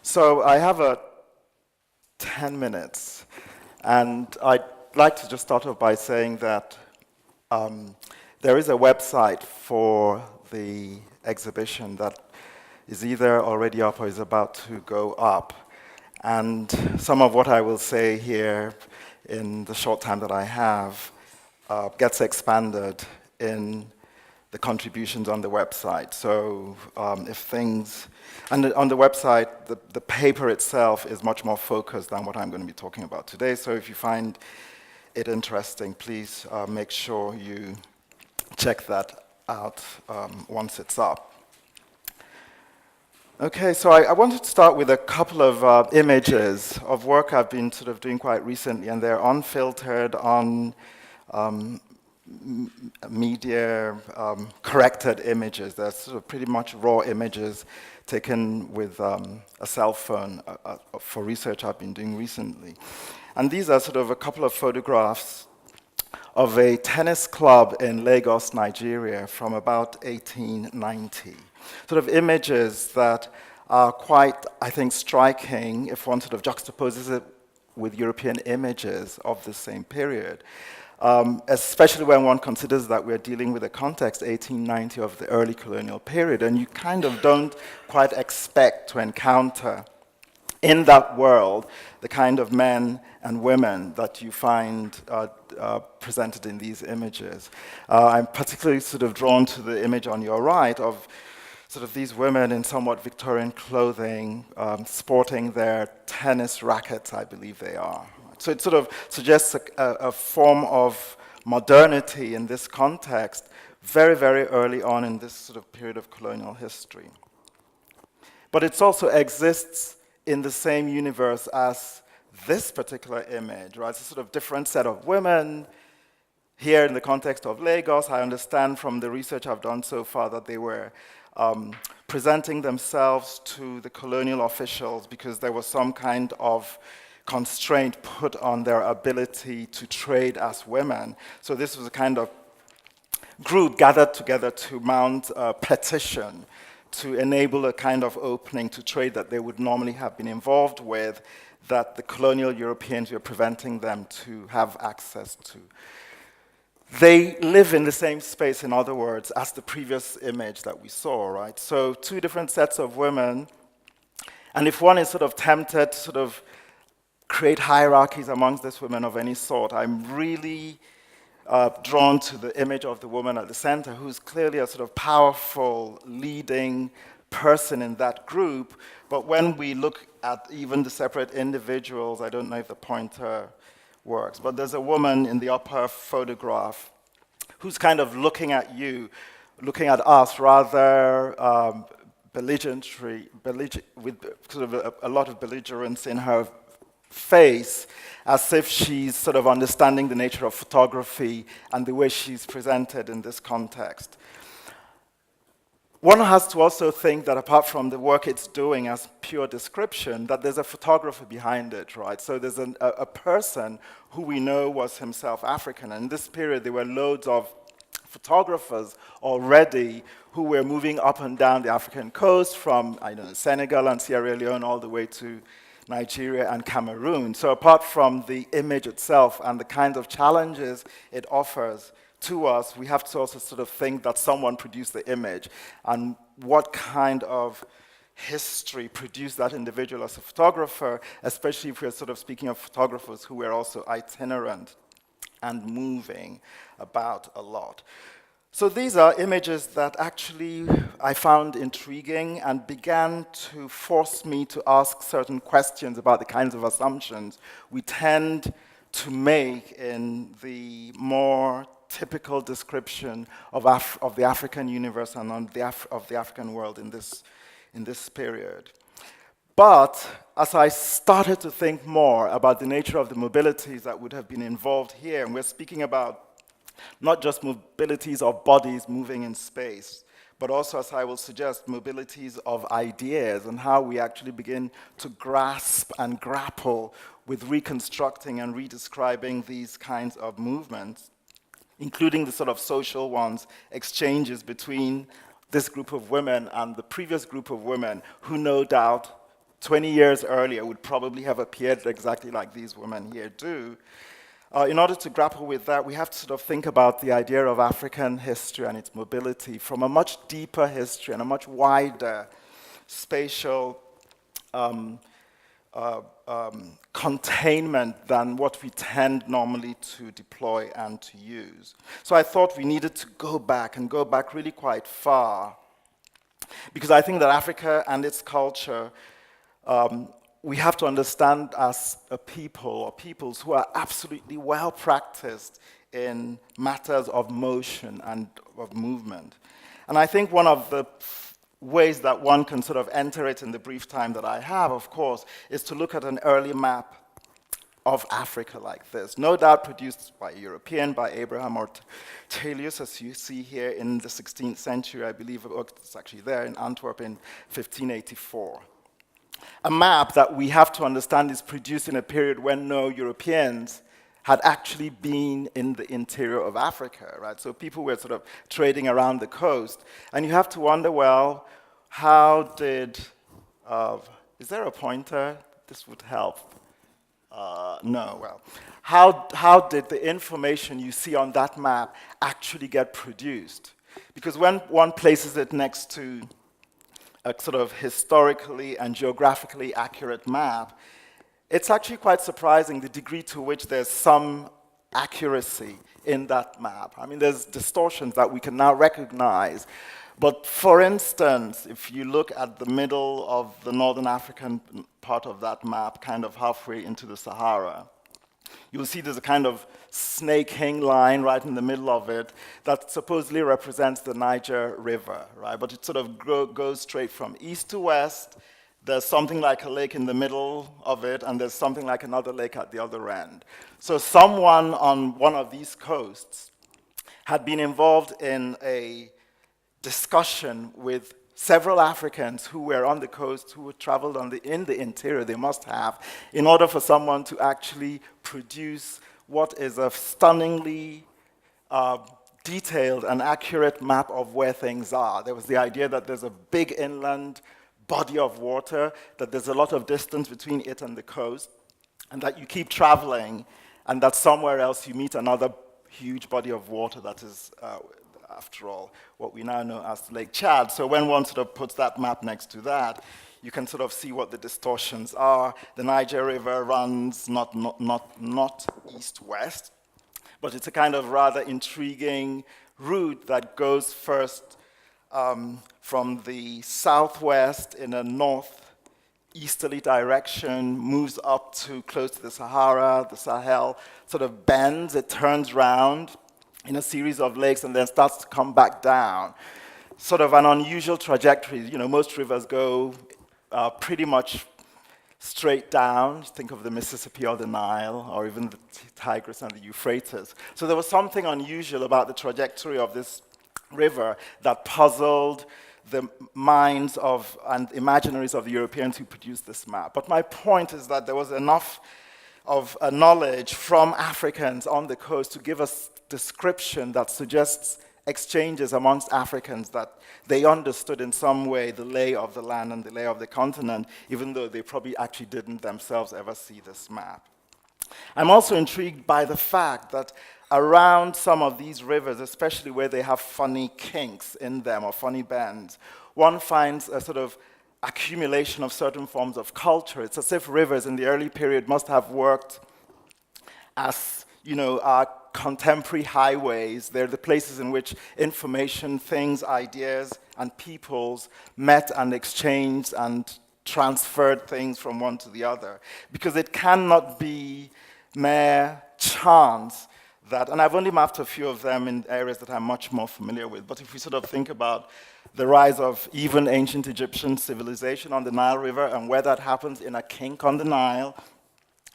So I have 10 minutes, and I'd like to just start off by saying that there is a website for the exhibition that is either already up or is about to go up. And some of what I will say here in the short time that I have gets expanded in the contributions on the website. So if things, and on the website, the paper itself is much more focused than what I'm going to be talking about today. So if you find it interesting, please make sure you check that out once it's up. Okay, so I wanted to start with a couple of images of work I've been sort of doing quite recently, and they're unfiltered, media corrected images. They're sort of pretty much raw images taken with a cell phone for research I've been doing recently. And these are sort of a couple of photographs of a tennis club in Lagos, Nigeria from about 1890. Sort of images that are quite, I think, striking if one sort of juxtaposes it with European images of the same period. Especially when one considers that we're dealing with a context, 1890, of the early colonial period, and you kind of don't quite expect to encounter in that world the kind of men and women that you find presented in these images. I'm particularly sort of drawn to the image on your right of sort of these women in somewhat Victorian clothing, sporting their tennis rackets, I believe they are. So it sort of suggests a form of modernity in this context very, very early on in this sort of period of colonial history. But it also exists in the same universe as this particular image, right? It's a sort of different set of women. Here in the context of Lagos, I understand from the research I've done so far that they were presenting themselves to the colonial officials because there was some kind of constraint put on their ability to trade as women. So this was a kind of group gathered together to mount a petition to enable a kind of opening to trade that they would normally have been involved with, that the colonial Europeans were preventing them to have access to. They live in the same space, in other words, as the previous image that we saw, right? So two different sets of women, and if one is sort of tempted to sort of create hierarchies amongst these women of any sort, I'm really drawn to the image of the woman at the center, who's clearly a sort of powerful, leading person in that group. But when we look at even the separate individuals, I don't know if the pointer works, but there's a woman in the upper photograph who's kind of looking at you, looking at us rather belligerently, with sort of a lot of belligerence in her face, as if she's sort of understanding the nature of photography and the way she's presented in this context. One has to also think that apart from the work it's doing as pure description, that there's a photographer behind it, right? So there's a person who we know was himself African. And in this period, there were loads of photographers already who were moving up and down the African coast from, I don't know, Senegal and Sierra Leone all the way to Nigeria and Cameroon. So apart from the image itself and the kinds of challenges it offers to us, we have to also sort of think that someone produced the image and what kind of history produced that individual as a photographer, especially if we're sort of speaking of photographers who were also itinerant and moving about a lot. So these are images that actually I found intriguing and began to force me to ask certain questions about the kinds of assumptions we tend to make in the more typical description of the African universe and of the African world in this period. But as I started to think more about the nature of the mobilities that would have been involved here, and we're speaking about not just mobilities of bodies moving in space, but also, as I will suggest, mobilities of ideas and how we actually begin to grasp and grapple with reconstructing and redescribing these kinds of movements, including the sort of social ones, exchanges between this group of women and the previous group of women who no doubt 20 years earlier would probably have appeared exactly like these women here do. In order to grapple with that, we have to sort of think about the idea of African history and its mobility from a much deeper history and a much wider spatial containment than what we tend normally to deploy and to use. So I thought we needed to go back and go back really quite far, because I think that Africa and its culture, we have to understand as a people or peoples who are absolutely well practiced in matters of motion and of movement. And I think one of the ways that one can sort of enter it in the brief time that I have, of course, is to look at an early map of Africa like this. No doubt produced by a European, by Abraham Ortelius, as you see here in the 16th century, I believe it's actually there in Antwerp in 1584. A map that we have to understand is produced in a period when no Europeans had actually been in the interior of Africa, right? So people were sort of trading around the coast. And you have to wonder, well, how did, is there a pointer? This would help. No, well, how did the information you see on that map actually get produced? Because when one places it next to a sort of historically and geographically accurate map, it's actually quite surprising the degree to which there's some accuracy in that map. I mean, there's distortions that we can now recognize. But for instance, if you look at the middle of the northern African part of that map, kind of halfway into the Sahara, you'll see there's a kind of snaking line right in the middle of it that supposedly represents the Niger River, right? But it sort of goes straight from east to west. There's something like a lake in the middle of it, and there's something like another lake at the other end. So someone on one of these coasts had been involved in a discussion with several Africans who were on the coast, who had traveled in the interior, they must have, in order for someone to actually produce what is a stunningly detailed and accurate map of where things are. There was the idea that there's a big inland body of water, that there's a lot of distance between it and the coast, and that you keep traveling, and that somewhere else you meet another huge body of water that is, after all, what we now know as Lake Chad. So when one sort of puts that map next to that, you can sort of see what the distortions are. The Niger River runs not east-west, but it's a kind of rather intriguing route that goes first from the southwest in a northeasterly direction, moves up to close to the Sahara, the Sahel, sort of bends, it turns round in a series of lakes and then starts to come back down. Sort of an unusual trajectory. You know, most rivers go pretty much straight down. Think of the Mississippi or the Nile, or even the Tigris and the Euphrates. So there was something unusual about the trajectory of this river that puzzled the minds of and imaginaries of the Europeans who produced this map. But my point is that there was enough of a knowledge from Africans on the coast to give us description that suggests exchanges amongst Africans, that they understood in some way the lay of the land and the lay of the continent, even though they probably actually didn't themselves ever see this map. I'm also intrigued by the fact that around some of these rivers, especially where they have funny kinks in them or funny bends, one finds a sort of accumulation of certain forms of culture. It's as if rivers in the early period must have worked as, you know, our contemporary highways. They're the places in which information, things, ideas, and peoples met and exchanged and transferred things from one to the other. Because it cannot be mere chance that, and I've only mapped a few of them in areas that I'm much more familiar with, but if we sort of think about the rise of even ancient Egyptian civilization on the Nile River and where that happens in a kink on the Nile,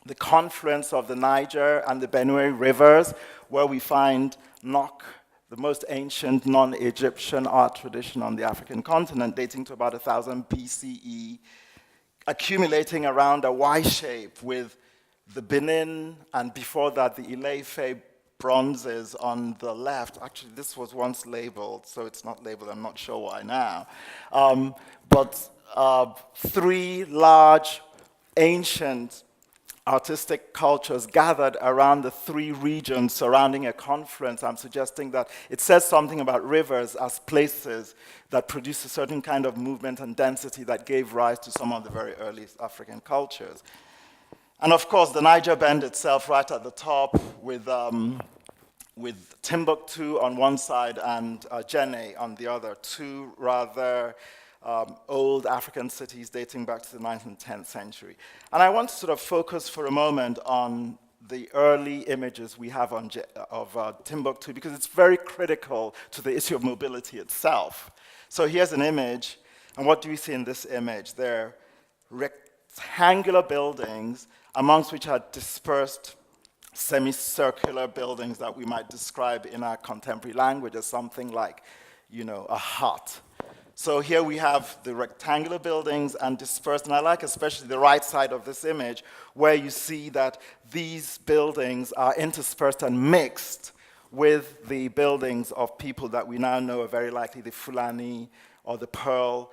the confluence of the Niger and the Benue rivers, where we find Nok, the most ancient non-Egyptian art tradition on the African continent, dating to about 1000 BCE, accumulating around a Y shape with the Benin, and before that, the Ile-Ife bronzes on the left. Actually, this was once labeled, so it's not labeled. I'm not sure why now. But three large ancient artistic cultures gathered around the three regions surrounding a confluence. I'm suggesting that it says something about rivers as places that produce a certain kind of movement and density that gave rise to some of the very earliest African cultures. And of course, the Niger Bend itself right at the top with Timbuktu on one side and Djenné on the other, two rather old African cities dating back to the 9th and 10th century. And I want to sort of focus for a moment on the early images we have of Timbuktu because it's very critical to the issue of mobility itself. So here's an image, and what do we see in this image? They're rectangular buildings amongst which are dispersed semicircular buildings that we might describe in our contemporary language as something like, a hut. So here we have the rectangular buildings and dispersed, and I like especially the right side of this image, where you see that these buildings are interspersed and mixed with the buildings of people that we now know are very likely the Fulani or the Pearl,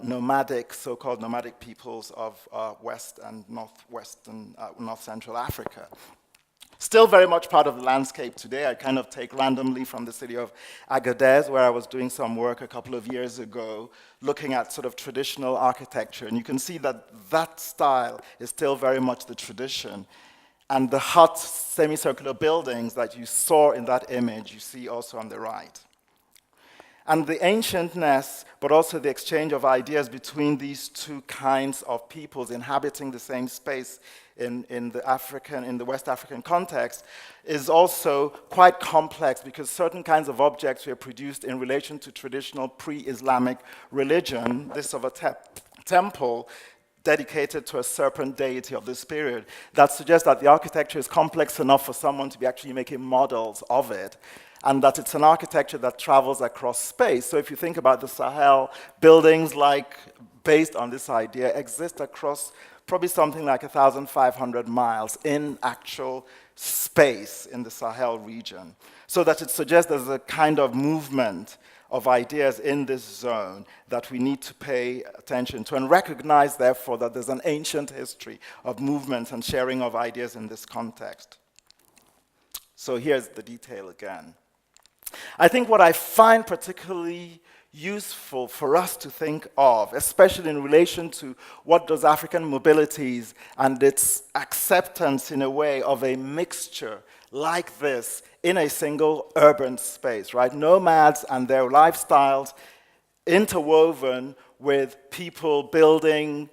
nomadic, so-called nomadic peoples of West and Northwestern, North Central Africa. Still very much part of the landscape today. I kind of take randomly from the city of Agadez, where I was doing some work a couple of years ago, looking at sort of traditional architecture. And you can see that that style is still very much the tradition. And the hut, semicircular buildings that you saw in that image, you see also on the right. And the ancientness, but also the exchange of ideas between these two kinds of peoples inhabiting the same space in the West African context is also quite complex because certain kinds of objects were produced in relation to traditional pre-Islamic religion, this of a temple dedicated to a serpent deity of this period, that suggests that the architecture is complex enough for someone to be actually making models of it, and that it's an architecture that travels across space. So if you think about the Sahel, buildings based on this idea exist across probably something like 1,500 miles in actual space in the Sahel region. So that it suggests there's a kind of movement of ideas in this zone that we need to pay attention to and recognize, therefore, that there's an ancient history of movements and sharing of ideas in this context. So here's the detail again. I think what I find particularly useful for us to think of, especially in relation to what does African mobilities and its acceptance in a way of a mixture like this in a single urban space, right? Nomads and their lifestyles interwoven with people building,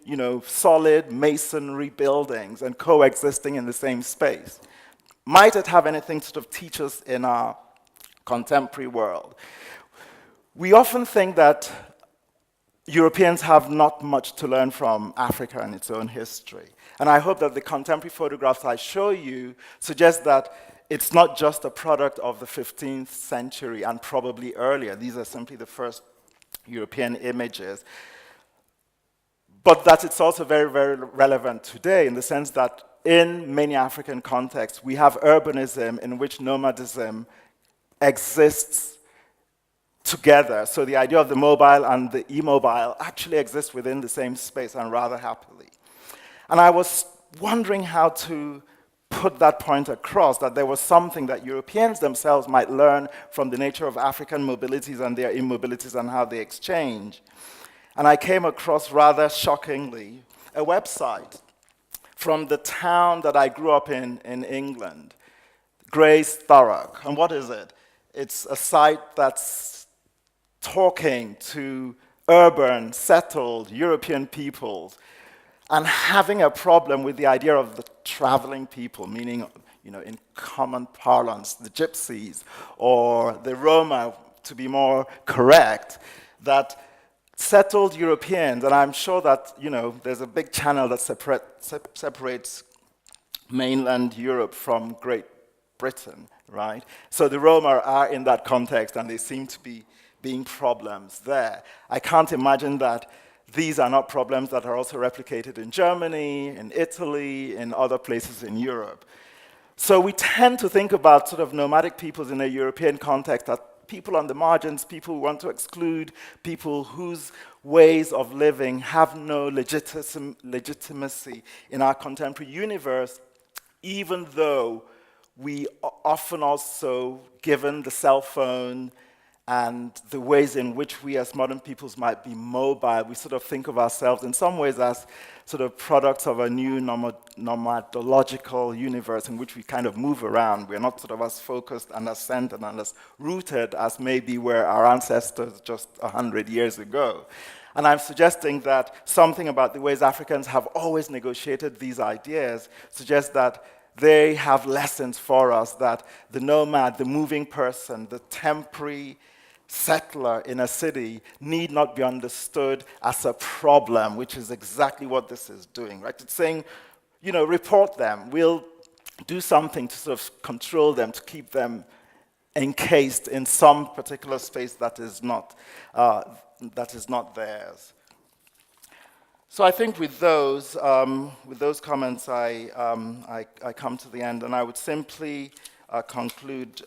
solid masonry buildings and coexisting in the same space. Might it have anything to sort of teach us in our contemporary world? We often think that Europeans have not much to learn from Africa and its own history. And I hope that the contemporary photographs I show you suggest that it's not just a product of the 15th century and probably earlier. These are simply the first European images. But that it's also very, very relevant today in the sense that in many African contexts, we have urbanism in which nomadism exists together. So the idea of the mobile and the immobile actually exist within the same space and rather happily. And I was wondering how to put that point across, that there was something that Europeans themselves might learn from the nature of African mobilities and their immobilities and how they exchange. And I came across, rather shockingly, a website from the town that I grew up in England, Grace Thurrock. And what is it? It's a site that's talking to urban, settled European peoples and having a problem with the idea of the traveling people, meaning, in common parlance, the gypsies or the Roma, to be more correct, that settled Europeans, and I'm sure that, there's a big channel that separates mainland Europe from Great Britain, right? So the Roma are in that context, and they seem to be being problems there. I can't imagine that these are not problems that are also replicated in Germany, in Italy, in other places in Europe. So we tend to think about sort of nomadic peoples in a European context people on the margins, people who want to exclude, people whose ways of living have no legitimacy in our contemporary universe, even though we often also, given the cell phone and the ways in which we as modern peoples might be mobile, we sort of think of ourselves in some ways as sort of products of a new nomadological universe in which we kind of move around. We're not sort of as focused and as centered and as rooted as maybe were our ancestors just 100 years ago. And I'm suggesting that something about the ways Africans have always negotiated these ideas suggests that they have lessons for us, that the nomad, the moving person, the temporary settler in a city need not be understood as a problem, which is exactly what this is doing, right? It's saying, you know, report them. We'll do something to sort of control them, to keep them encased in some particular space that is not theirs. So I think with those comments, I come to the end, and I would simply conclude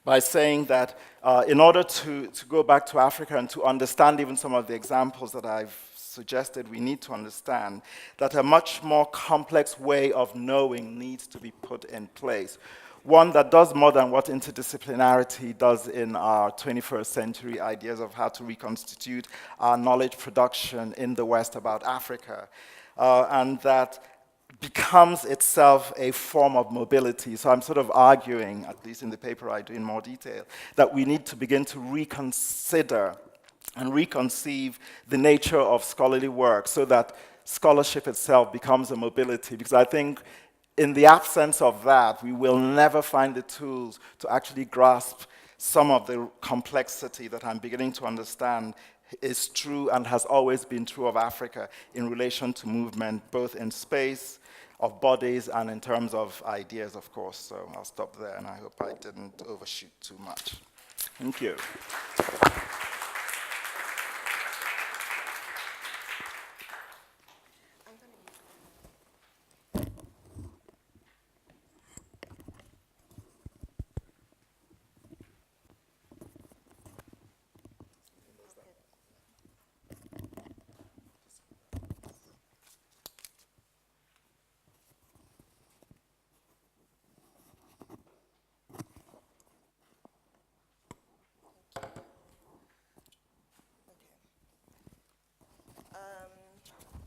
by saying that in order to go back to Africa and to understand even some of the examples that I've suggested, we need to understand that a much more complex way of knowing needs to be put in place. One that does more than what interdisciplinarity does in our 21st century ideas of how to reconstitute our knowledge production in the West about Africa, and that becomes itself a form of mobility. So I'm sort of arguing, at least in the paper I do in more detail, that we need to begin to reconsider and reconceive the nature of scholarly work so that scholarship itself becomes a mobility, because I think in the absence of that, we will never find the tools to actually grasp some of the complexity that I'm beginning to understand is true and has always been true of Africa in relation to movement, both in space, of bodies, and in terms of ideas, of course. So I'll stop there, and I hope I didn't overshoot too much. Thank you.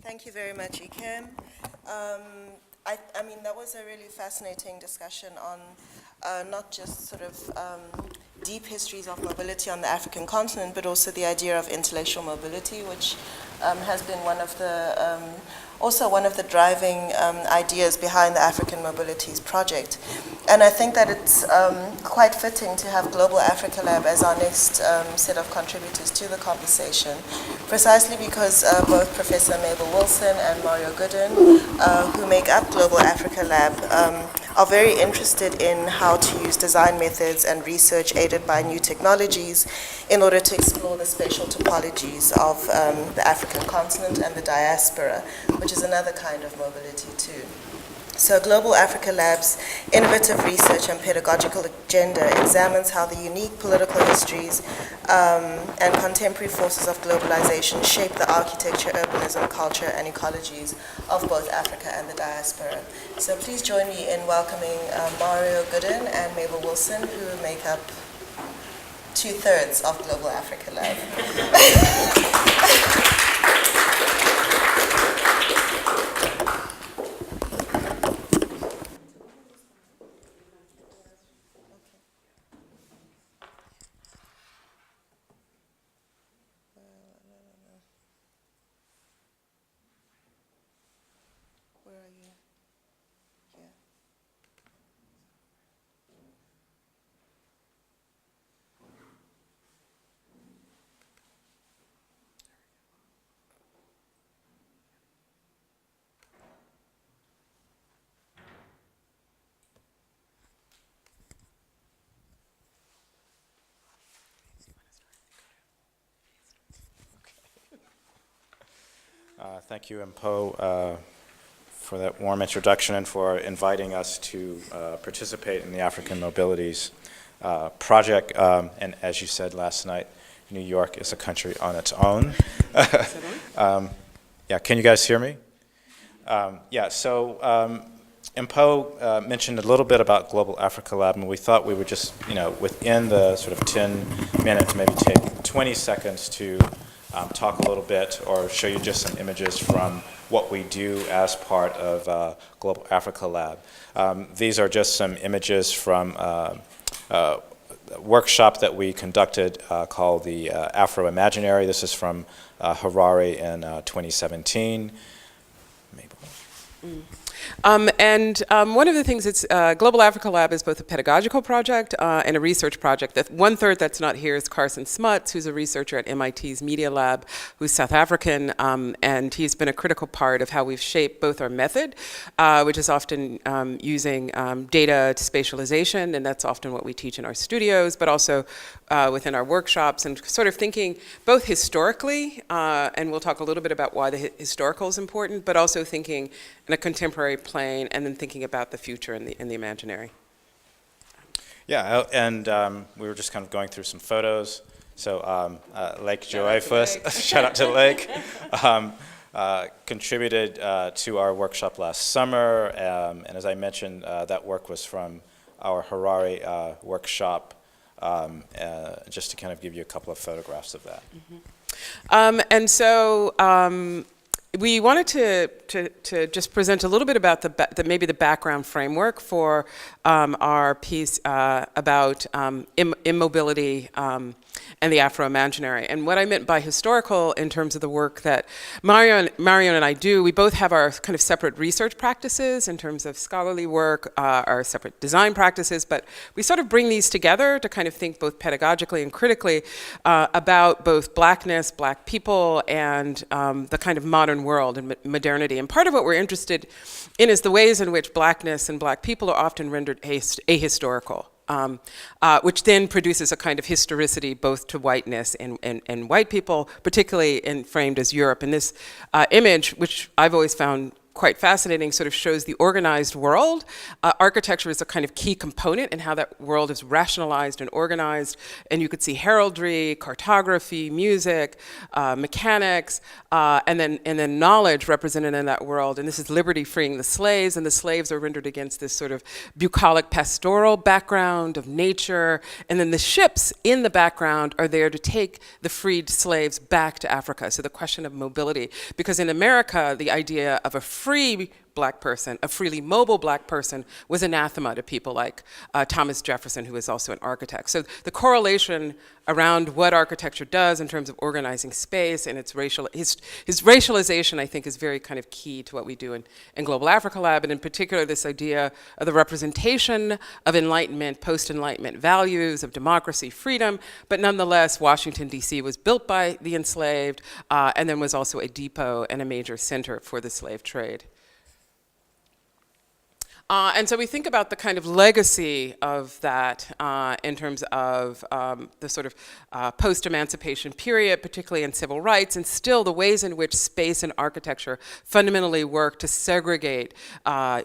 Thank you very much, Ikem. I mean, that was a really fascinating discussion on not just sort of deep histories of mobility on the African continent, but also the idea of intellectual mobility, which has been one of the also one of the driving ideas behind the African Mobilities Project. And I think that it's quite fitting to have Global Africa Lab as our next set of contributors to the conversation, precisely because both Professor Mabel Wilson and Mario Gooden, who make up Global Africa Lab, are very interested in how to use design methods and research aided by new technologies in order to explore the spatial topologies of the African continent and the diaspora, which is another kind of mobility too. So Global Africa Lab's innovative research and pedagogical agenda examines how the unique political histories and contemporary forces of globalization shape the architecture, urbanism, culture, and ecologies of both Africa and the diaspora. So please join me in welcoming Mario Gooden and Mabel Wilson, who make up 2/3 of Global Africa Lab. Thank you, Mpo, for that warm introduction and for inviting us to participate in the African Mobilities project. And as you said last night, New York is a country on its own. Yeah, can you guys hear me? Yeah, so Mpo mentioned a little bit about Global Africa Lab, and we thought we would just, within the sort of 10 minutes, maybe take 20 seconds to talk a little bit or show you just some images from what we do as part of Global Africa Lab. These are just some images from a workshop that we conducted called the Afro-imaginary. This is from Harare in 2017. Mabel. One of the things it's Global Africa Lab is both a pedagogical project and a research project. The one-third that's not here is Carson Smuts, who's a researcher at MIT's Media Lab, who's South African, and he's been a critical part of how we've shaped both our method, which is often using data spatialization, and that's often what we teach in our studios, but also within our workshops, and sort of thinking both historically, and we'll talk a little bit about why the historical is important, but also thinking in a contemporary plane, and then thinking about the future in the imaginary. Yeah, and we were just kind of going through some photos. So Lake Jeyifous, shout out to Lake, contributed to our workshop last summer, and as I mentioned, that work was from our Harare workshop, just to kind of give you a couple of photographs of that. And so we wanted to just present a little bit about maybe the background framework for our piece about immobility and the Afro-imaginary. And what I meant by historical in terms of the work that Marion and I do, we both have our kind of separate research practices in terms of scholarly work, our separate design practices, but we sort of bring these together to kind of think both pedagogically and critically about both blackness, black people, and the kind of modern world and modernity. And part of what we're interested in is the ways in which blackness and black people are often rendered ahistorical. Which then produces a kind of historicity both to whiteness and white people, particularly framed as Europe. And this image, which I've always found quite fascinating, sort of shows the organized world. Architecture is a kind of key component in how that world is rationalized and organized. And you could see heraldry, cartography, music, mechanics, and then knowledge represented in that world. And this is liberty freeing the slaves, and the slaves are rendered against this sort of bucolic pastoral background of nature. And then the ships in the background are there to take the freed slaves back to Africa. So the question of mobility, because in America, the idea of a free black person, a freely mobile black person, was anathema to people like Thomas Jefferson, who is also an architect. So the correlation around what architecture does in terms of organizing space and its his racialization, I think, is very kind of key to what we do in Global Africa Lab, and in particular this idea of the representation of Enlightenment, post-Enlightenment values of democracy, freedom, but nonetheless, Washington, D.C. was built by the enslaved, and then was also a depot and a major center for the slave trade. And so we think about the kind of legacy of that in terms of the sort of post-emancipation period, particularly in civil rights, and still the ways in which space and architecture fundamentally work to segregate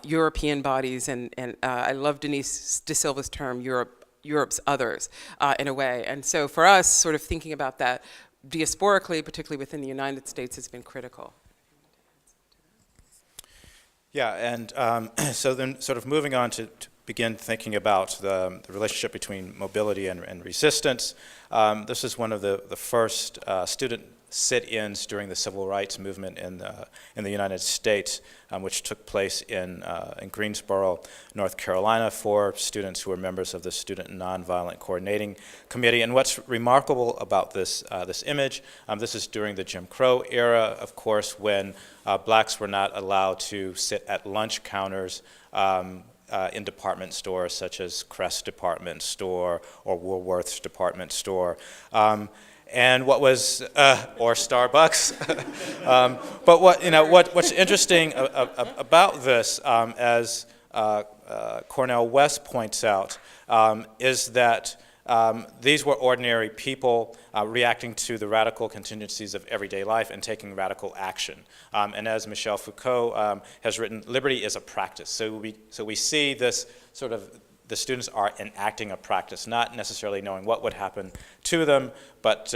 European bodies, and I love Denise De Silva's term, Europe's others, in a way. And so for us, sort of thinking about that diasporically, particularly within the United States, has been critical. Yeah, and so then sort of moving on to begin thinking about the relationship between mobility and resistance. This is one of the first student sit-ins during the civil rights movement in the United States, which took place in Greensboro, North Carolina, for students who were members of the Student Nonviolent Coordinating Committee. And what's remarkable about this image, this is during the Jim Crow era, of course, when blacks were not allowed to sit at lunch counters in department stores such as Crest Department Store or Woolworth's Department Store. And what was, or Starbucks. But what's interesting about this, as Cornell West points out, is that these were ordinary people reacting to the radical contingencies of everyday life and taking radical action. And as Michel Foucault has written, liberty is a practice. So we see this sort of the students are enacting a practice, not necessarily knowing what would happen to them, but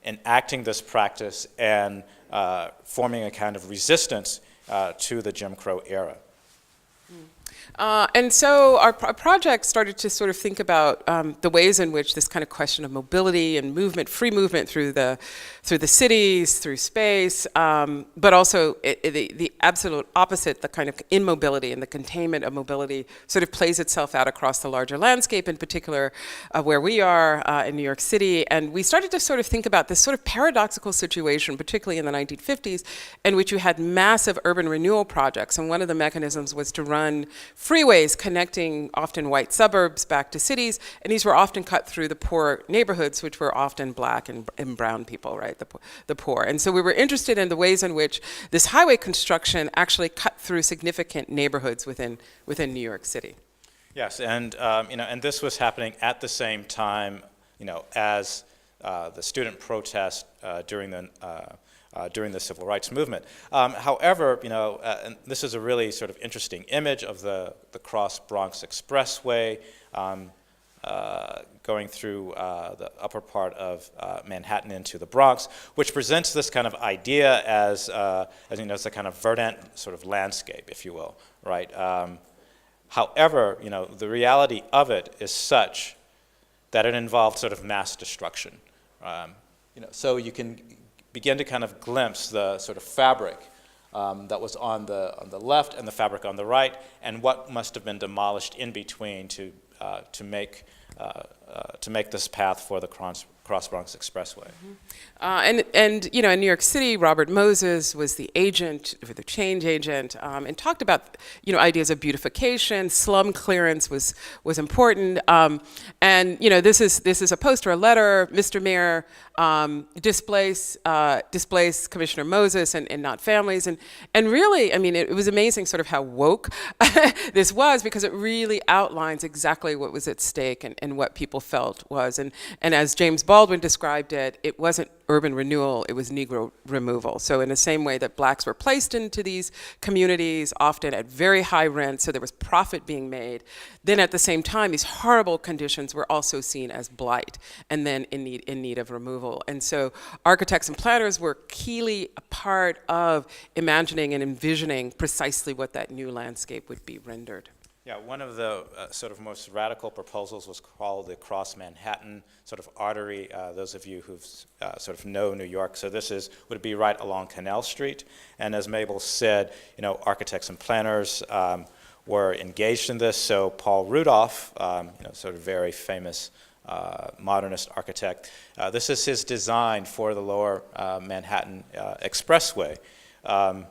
enacting this practice and forming a kind of resistance to the Jim Crow era. And so our project started to sort of think about the ways in which this kind of question of mobility and movement, free movement through the cities, through space, but also the absolute opposite, the kind of immobility and the containment of mobility sort of plays itself out across the larger landscape, in particular where we are in New York City. And we started to sort of think about this sort of paradoxical situation, particularly in the 1950s, in which you had massive urban renewal projects. And one of the mechanisms was to run freeways connecting often white suburbs back to cities, and these were often cut through the poor neighborhoods, which were often black and brown people, right, the poor. And so we were interested in the ways in which this highway construction actually cut through significant neighborhoods within New York City. Yes, and and this was happening at the same time, as the student protest during the civil rights movement. However, and this is a really sort of interesting image of the Cross Bronx Expressway going through the upper part of Manhattan into the Bronx, which presents this kind of idea as it's a kind of verdant sort of landscape, if you will, right? However, the reality of it is such that it involved sort of mass destruction. So you can begin to kind of glimpse the sort of fabric that was on the left and the fabric on the right, and what must have been demolished in between to make this path for the Cross Bronx Expressway. And in New York City, Robert Moses was the agent, or the change agent, and talked about ideas of beautification. Slum clearance was important, and this is a post or a letter. Mr. Mayor, displace Commissioner Moses and not families, and really, it was amazing sort of how woke this was, because it really outlines exactly what was at stake and what people felt was, and as James Baldwin described it, it wasn't urban renewal, it was Negro removal. So in the same way that blacks were placed into these communities, often at very high rent, so there was profit being made, then at the same time, these horrible conditions were also seen as blight, and then in need of removal. And so architects and planners were keenly a part of imagining and envisioning precisely what that new landscape would be rendered. Yeah, one of the sort of most radical proposals was called the Cross Manhattan sort of artery. Those of you who sort of know New York, so this would be right along Canal Street. And as Mabel said, architects and planners were engaged in this. So Paul Rudolph, sort of very famous modernist architect, this is his design for the Lower Manhattan Expressway. And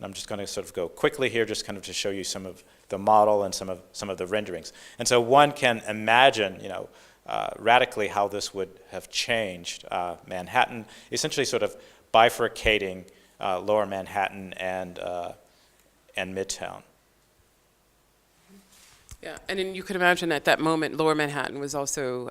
I'm just going to sort of go quickly here, just kind of to show you some of the model and some of the renderings. And so one can imagine, radically how this would have changed Manhattan, essentially sort of bifurcating Lower Manhattan and Midtown. Yeah, and then you could imagine at that moment, Lower Manhattan was also,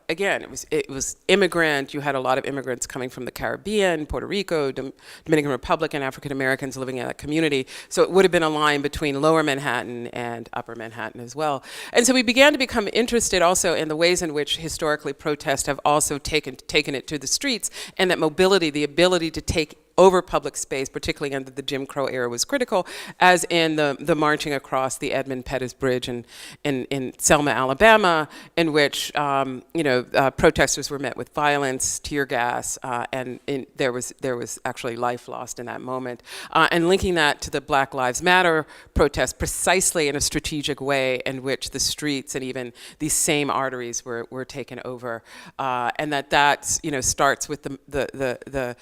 again, it was immigrant. You had a lot of immigrants coming from the Caribbean, Puerto Rico, Dominican Republic, and African Americans living in that community. So it would have been a line between Lower Manhattan and Upper Manhattan as well. And so we began to become interested also in the ways in which historically protests have also taken it to the streets, and that mobility, the ability to take over public space, particularly under the Jim Crow era, was critical, as in the marching across the Edmund Pettus Bridge in Selma, Alabama, in which protesters were met with violence, tear gas, and there was actually life lost in that moment. And linking that to the Black Lives Matter protest precisely in a strategic way in which the streets and even these same arteries were taken over, and that starts with the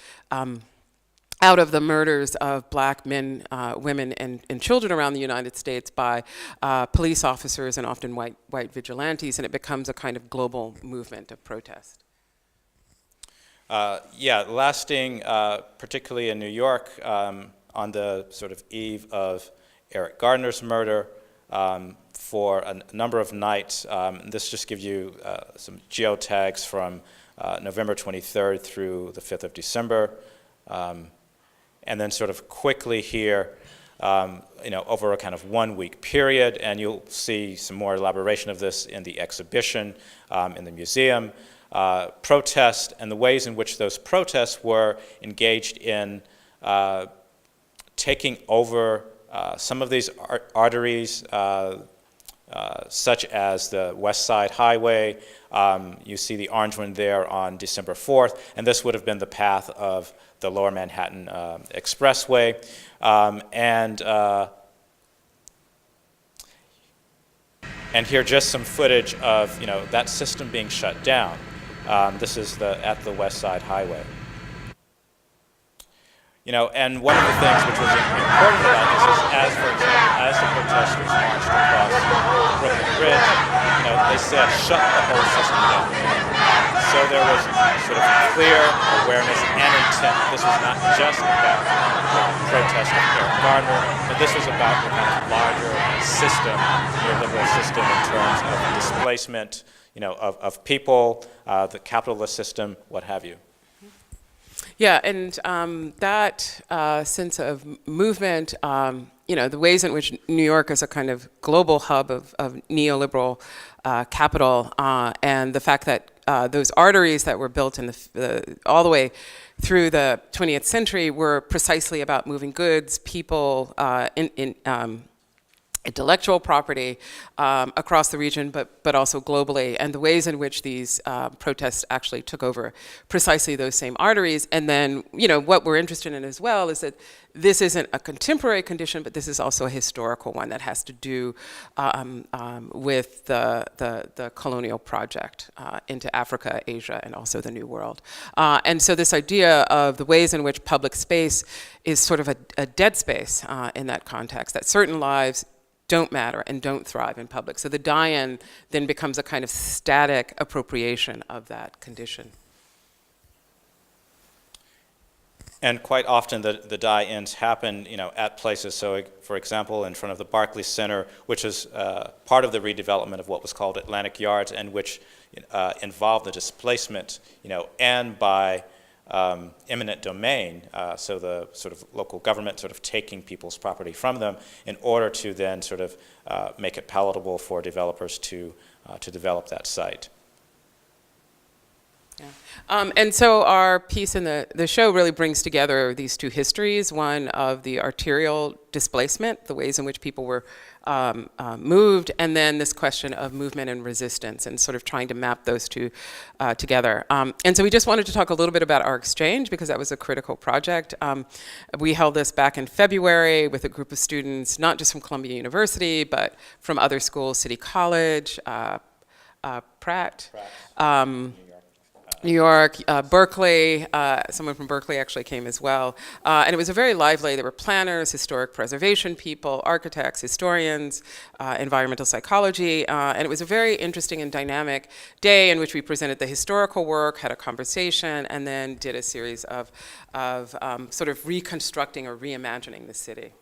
out of the murders of black men, women, and children around the United States by police officers and often white vigilantes, and it becomes a kind of global movement of protest. Lasting, particularly in New York, on the sort of eve of Eric Gardner's murder, for a number of nights. This just gives you some geotags from November 23rd through the 5th of December. And then sort of quickly here, over a kind of 1 week period, and you'll see some more elaboration of this in the exhibition in the museum. Protest and the ways in which those protests were engaged in taking over some of these arteries, such as the West Side Highway. You see the orange one there on December 4th, and this would have been the path of the Lower Manhattan Expressway. And here just some footage of that system being shut down. This is at the West Side Highway. And one of the things which was important about this is, for example, as the protesters marched across the Brooklyn Bridge, they said, shut the whole system down. So there was sort of clear awareness and intent. This was not just about the protest of Eric Garner, but this was about the kind of larger system, neoliberal system in terms of displacement, of people, the capitalist system, what have you. Yeah, and that sense of movement, the ways in which New York is a kind of global hub of neoliberal capital, and the fact that those arteries that were built in all the way through the 20th century were precisely about moving goods, people, intellectual property across the region, but also globally, and the ways in which these protests actually took over precisely those same arteries. And then, what we're interested in as well is that this isn't a contemporary condition, but this is also a historical one that has to do with the colonial project into Africa, Asia, and also the New World. And so this idea of the ways in which public space is sort of a dead space in that context, that certain lives don't matter and don't thrive in public. So the die-in then becomes a kind of static appropriation of that condition. And quite often the die-ins happen, at places. So, for example, in front of the Barclays Center, which is part of the redevelopment of what was called Atlantic Yards, and which involved the displacement, and by eminent domain, so the sort of local government sort of taking people's property from them in order to then sort of make it palatable for developers to develop that site. Yeah. And so our piece in the show really brings together these two histories, one of the arterial displacement, the ways in which people were moved, and then this question of movement and resistance, and sort of trying to map those two together. And so we just wanted to talk a little bit about our exchange, because that was a critical project. We held this back in February with a group of students, not just from Columbia University, but from other schools, City College, Pratt. New York, Berkeley, someone from Berkeley actually came as well. And it was a very lively, there were planners, historic preservation people, architects, historians, environmental psychology, and it was a very interesting and dynamic day in which we presented the historical work, had a conversation, and then did a series of sort of reconstructing or reimagining the city.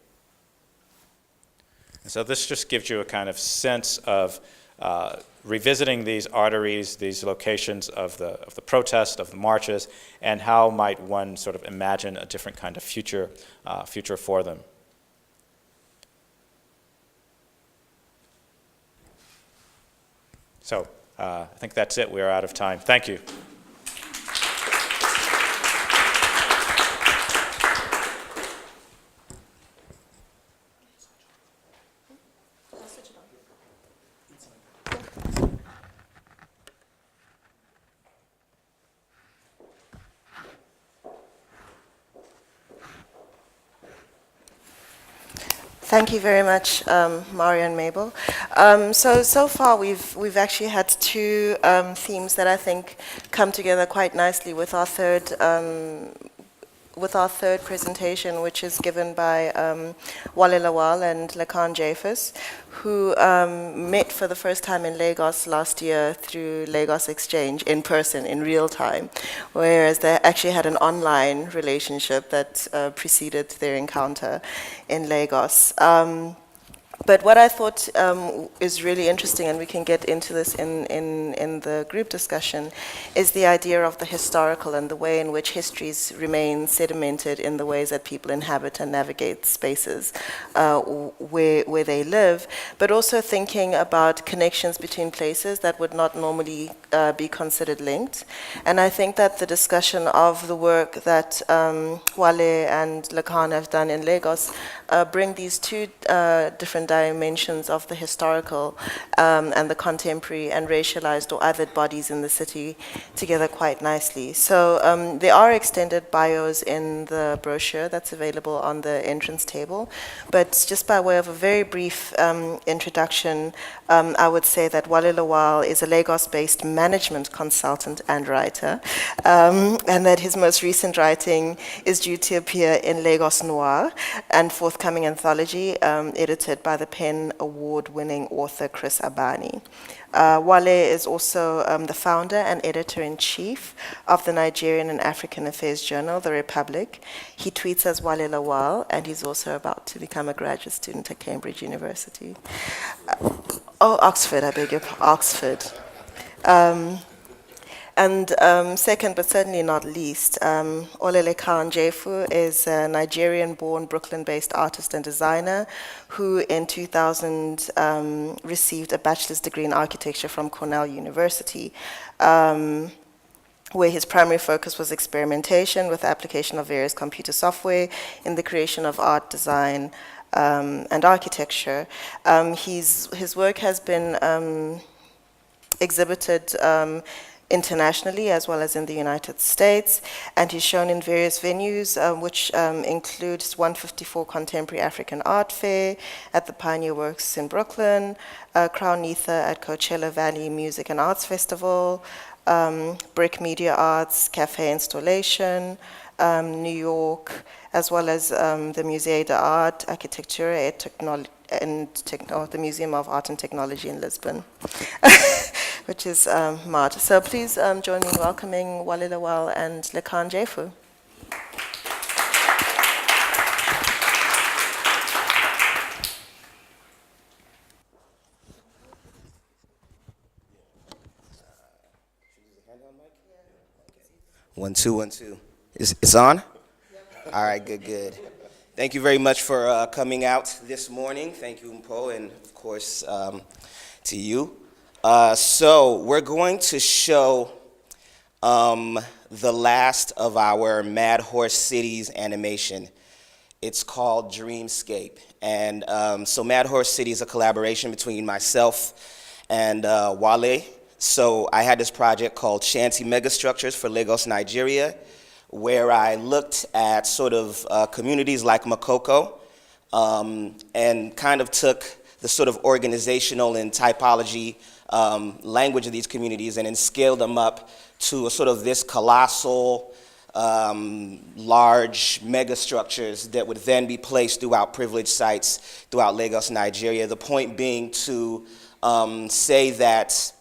So this just gives you a kind of sense of revisiting these arteries, these locations of the protest, of the marches, and how might one sort of imagine a different kind of future for them. So I think that's it. We are out of time. Thank you. Thank you very much, Mario and Mabel. So far we've actually had two themes that I think come together quite nicely with our third presentation, which is given by Lawal and Jeyifous, who met for the first time in Lagos last year through Lagos Exchange in person, in real time, whereas they actually had an online relationship that preceded their encounter in Lagos. But what I thought is really interesting, and we can get into this in the group discussion, is the idea of the historical and the way in which histories remain sedimented in the ways that people inhabit and navigate spaces where they live, but also thinking about connections between places that would not normally be considered linked. And I think that the discussion of the work that Wale and Lakan have done in Lagos bring these two different dimensions of the historical and the contemporary and racialized or othered bodies in the city together quite nicely. So there are extended bios in the brochure that's available on the entrance table, but just by way of a very brief introduction, I would say that Wale Lawal is a Lagos-based management consultant and writer, and that his most recent writing is due to appear in Lagos Noir, and forthcoming anthology edited by the PEN Award-winning author Chris Abani. Wale is also the founder and editor-in-chief of the Nigerian and African Affairs journal, The Republic. He tweets as Wale Lawal, and he's also about to become a graduate student at Cambridge University. Oxford, I beg your pardon, Oxford. And second, but certainly not least, Olalekan Jeyifous is a Nigerian-born, Brooklyn-based artist and designer who in 2000 received a bachelor's degree in architecture from Cornell University, where his primary focus was experimentation with application of various computer software in the creation of art, design, and architecture. His work has been exhibited internationally as well as in the United States, and he's shown in various venues, which includes 154 Contemporary African Art Fair at the Pioneer Works in Brooklyn, Crown Ether at Coachella Valley Music and Arts Festival, Brick Media Arts, Cafe Installation, New York, as well as the Musée d'Art, Architecture et the Museum of Art and Technology in Lisbon, which is MART. So please join me in welcoming Wale Lawal and Lakan Jeyifous. One, two, 1, 2. It's on? All right, good. Thank you very much for coming out this morning. Thank you, Mpo, and of course to you. So we're going to show the last of our Mad Horse Cities animation. It's called Dreamscape. And so Mad Horse City is a collaboration between myself and Wale. So I had this project called Shanty Megastructures for Lagos, Nigeria, where I looked at sort of communities like Makoko and kind of took the sort of organizational and typology language of these communities and then scaled them up to a sort of this colossal, large megastructures that would then be placed throughout privileged sites throughout Lagos, Nigeria. The point being to say that,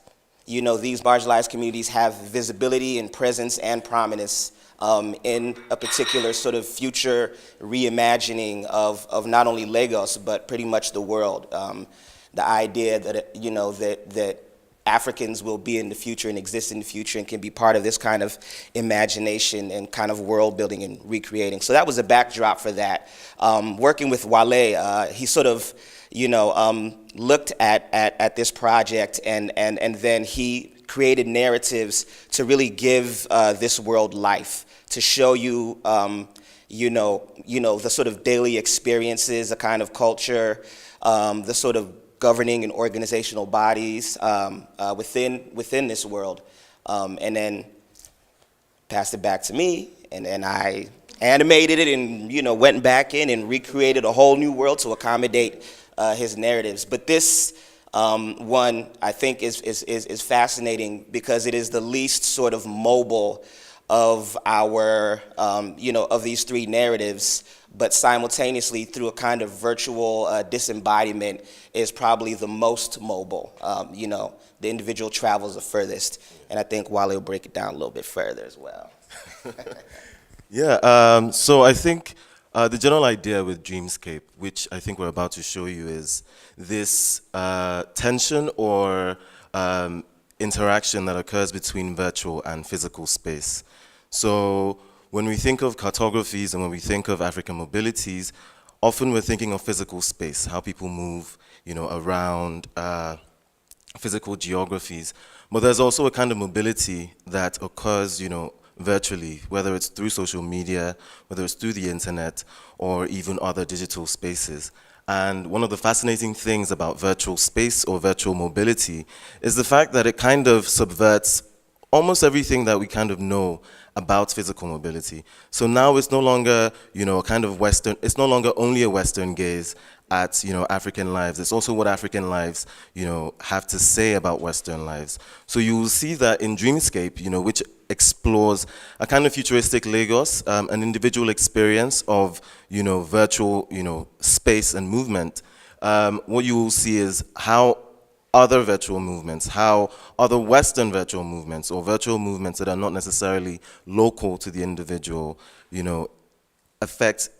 you know, these marginalized communities have visibility and presence and prominence in a particular sort of future reimagining of not only Lagos, but pretty much the world. The idea that, you know, that Africans will be in the future and exist in the future and can be part of this kind of imagination and kind of world building and recreating. So that was a backdrop for that. Working with Wale, he sort of, you know, looked at this project and then he created narratives to really give this world life, to show you, you know, the sort of daily experiences, the kind of culture, the sort of governing and organizational bodies within this world, and then passed it back to me, and then I animated it and, you know, went back in and recreated a whole new world to accommodate his narratives. But this one, I think, is fascinating because it is the least sort of mobile of our, you know, of these three narratives, but simultaneously through a kind of virtual disembodiment is probably the most mobile. You know, the individual travels the furthest, and I think Wale will break it down a little bit further as well. Yeah, so I think The general idea with Dreamscape, which I think we're about to show you, is this tension or interaction that occurs between virtual and physical space. So when we think of cartographies and when we think of African mobilities, often we're thinking of physical space, how people move, around physical geographies. But there's also a kind of mobility that occurs, virtually, whether it's through social media, whether it's through the internet, or even other digital spaces. And one of the fascinating things about virtual space or virtual mobility is the fact that it kind of subverts almost everything that we kind of know about physical mobility. So now it's no longer, kind of Western, it's no longer only a Western gaze at, African lives. It's also what African lives, have to say about Western lives. So you will see that in Dreamscape, which explores a kind of futuristic Lagos, an individual experience of, virtual, space and movement. What you will see is how other virtual movements, how other Western virtual movements or virtual movements that are not necessarily local to the individual, affect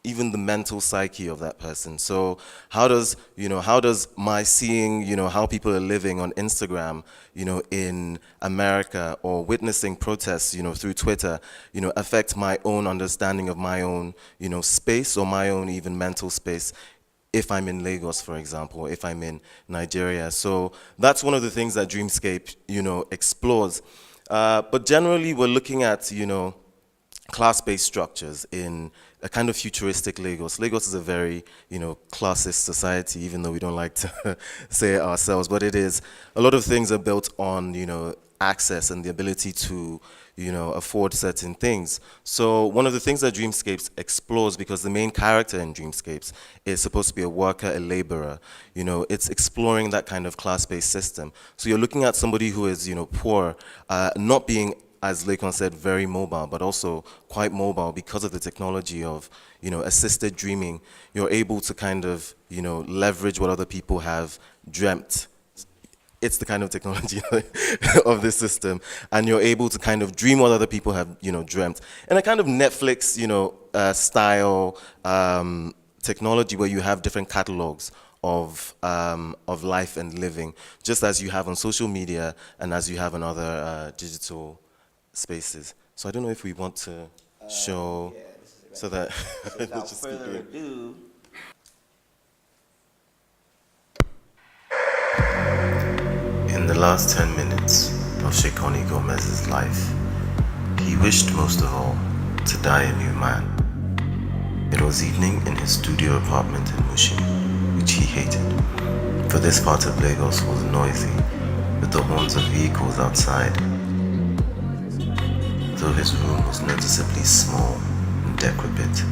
even the mental psyche of that person. So how does my seeing, how people are living on Instagram, in America, or witnessing protests, through Twitter, affect my own understanding of my own, space, or my own even mental space if I'm in Lagos, for example, or if I'm in Nigeria. So that's one of the things that Dreamscape, explores. But generally, we're looking at, class-based structures in a kind of futuristic Lagos. Lagos is a very, classist society, even though we don't like to say it ourselves, but it is. A lot of things are built on, access and the ability to, afford certain things. So one of the things that Dreamscapes explores, because the main character in Dreamscapes is supposed to be a worker, a laborer, it's exploring that kind of class-based system. So you're looking at somebody who is, poor, not being, as Lakon said, very mobile, but also quite mobile because of the technology of, assisted dreaming. You're able to kind of, leverage what other people have dreamt. It's the kind of technology of this system, and you're able to kind of dream what other people have, dreamt. And a kind of Netflix, style technology where you have different catalogs of life and living, just as you have on social media and as you have on other digital spaces. So I don't know if we want to show, so that Without further ado, in the last 10 minutes of Shekoni Gomez's life, he wished most of all to die a new man. It was evening in his studio apartment in München, which he hated, for this part of Lagos was noisy, with the horns of vehicles outside. Though his room was noticeably small and decrepit,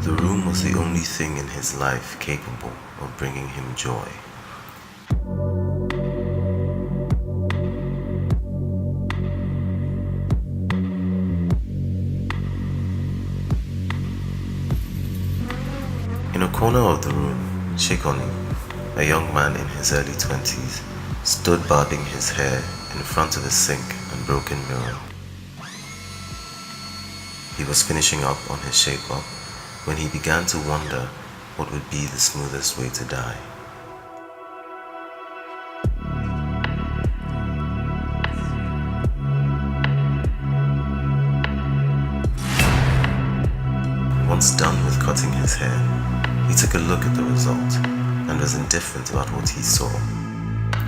the room was the only thing in his life capable of bringing him joy. In a corner of the room, Shekoni, a young man in his early 20s, stood barbing his hair in front of a sink and broken mirror. He was finishing up on his shape-up when he began to wonder what would be the smoothest way to die. Once done with cutting his hair, he took a look at the result and was indifferent about what he saw.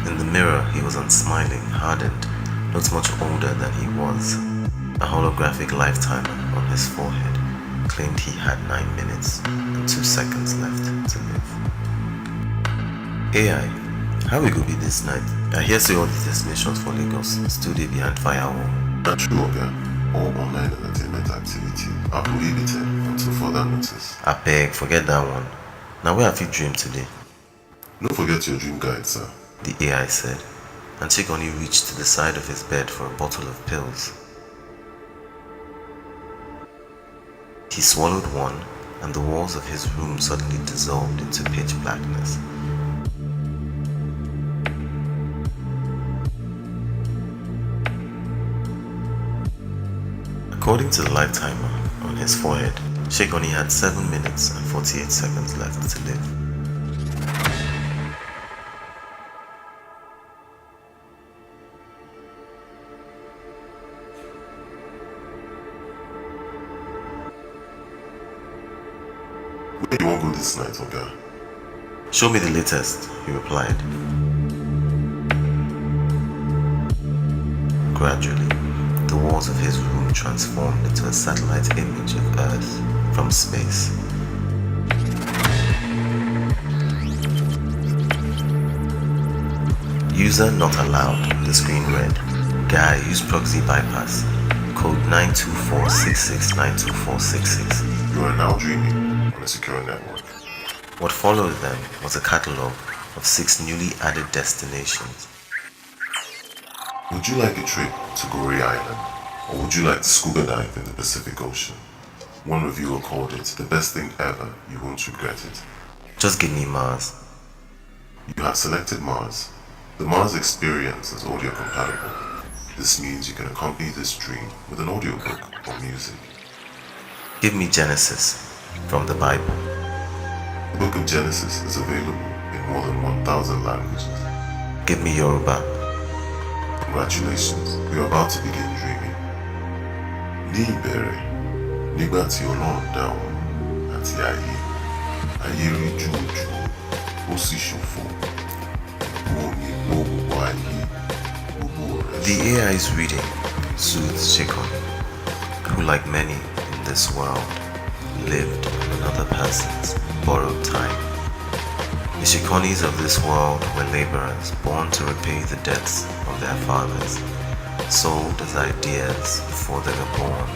In the mirror, he was unsmiling, hardened, not much older than he was. A holographic lifetimer on his forehead claimed he had 9 minutes and 2 seconds left to live. AI, how we go be this night? I hear say all the destinations for Lagos still dey behind firewall. That's true, okay. All online entertainment activity are prohibited until further notice. I beg, forget that one. Now where have you dreamed today? Don't forget your dream guide, sir. The AI said, and Chikoni reached to the side of his bed for a bottle of pills. He swallowed one, and the walls of his room suddenly dissolved into pitch blackness. According to the life timer on his forehead, Sheikh only had 7 minutes and 48 seconds left to live. Where do you want to go this night, Oga? Show me the latest, he replied. Gradually, the walls of his room transformed into a satellite image of Earth from space. User not allowed, the screen read. Guy, use proxy bypass. Code 92466 You are now dreaming on a secure network. What followed then was a catalogue of 6 newly added destinations. Would you like a trip to Goree Island? Or would you like to scuba dive in the Pacific Ocean? One reviewer called it the best thing ever, you won't regret it. Just give me Mars. You have selected Mars. The Mars experience is audio compatible. This means you can accompany this dream with an audiobook or music. Give me Genesis from the Bible. The Book of Genesis is available in more than 1,000 languages. Give me Yoruba. Congratulations, we are about to begin dreaming. Ní ìbẹ̀rẹ̀, nígbà tí Ọlọ́run dá wọn àti ayé, ayé rí jùjù, ó sì ṣòfò. Omi gbó gbogbo ayé, gbogbo rẹ̀. The AI's reading soothes Chikon, who like many in this world, lived in another person's borrowed time. The Shikonis of this world were laborers born to repay the debts of their fathers, sold as ideas before they were born.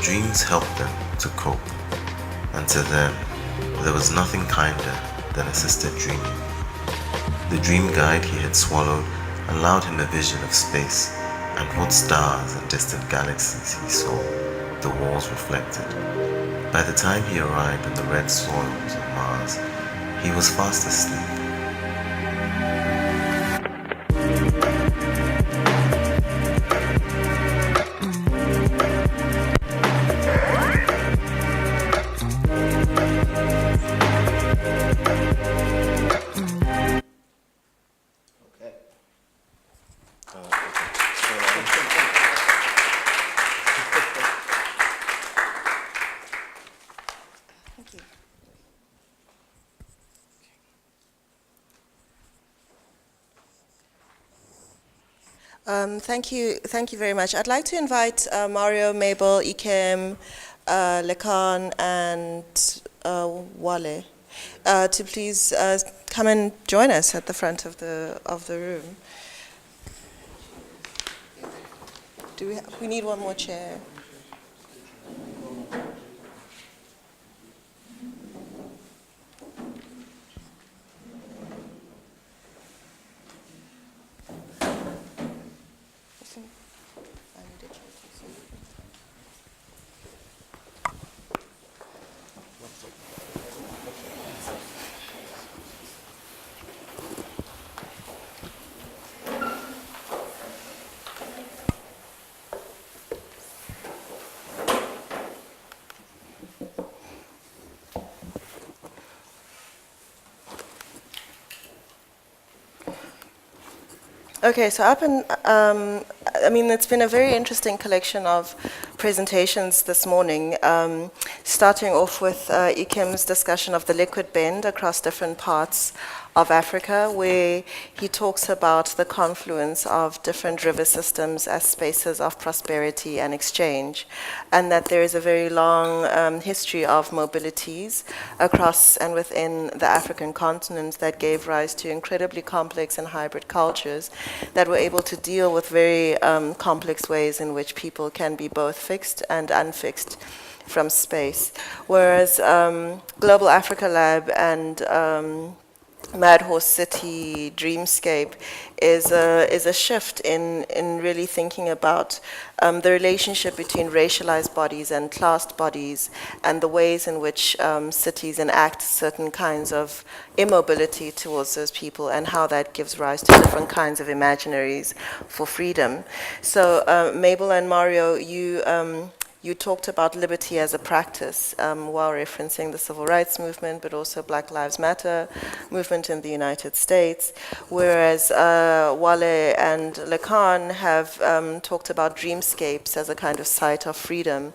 Dreams helped them to cope, and to them, there was nothing kinder than assisted dreaming. The dream guide he had swallowed allowed him a vision of space, and what stars and distant galaxies he saw, the walls reflected. By the time he arrived in the red soils of Mars, he was fast asleep. Thank you very much. I'd like to invite Mario, Mabel, Ikem, Lekan, and Wale to please come and join us at the front of the room. We need one more chair. Okay, so it's been a very interesting collection of presentations this morning, starting off with Ikem's discussion of the liquid bend across different parts of Africa, where he talks about the confluence of different river systems as spaces of prosperity and exchange, and that there is a very long history of mobilities across and within the African continent that gave rise to incredibly complex and hybrid cultures that were able to deal with very complex ways in which people can be both fixed and unfixed from space. Whereas Global Africa Lab and Mad Horse City Dreamscape is a shift in really thinking about the relationship between racialized bodies and classed bodies, and the ways in which cities enact certain kinds of immobility towards those people, and how that gives rise to different kinds of imaginaries for freedom. So Mabel and Mario, you talked about liberty as a practice while referencing the civil rights movement, but also Black Lives Matter movement in the United States, whereas Wale and Lacan have talked about dreamscapes as a kind of site of freedom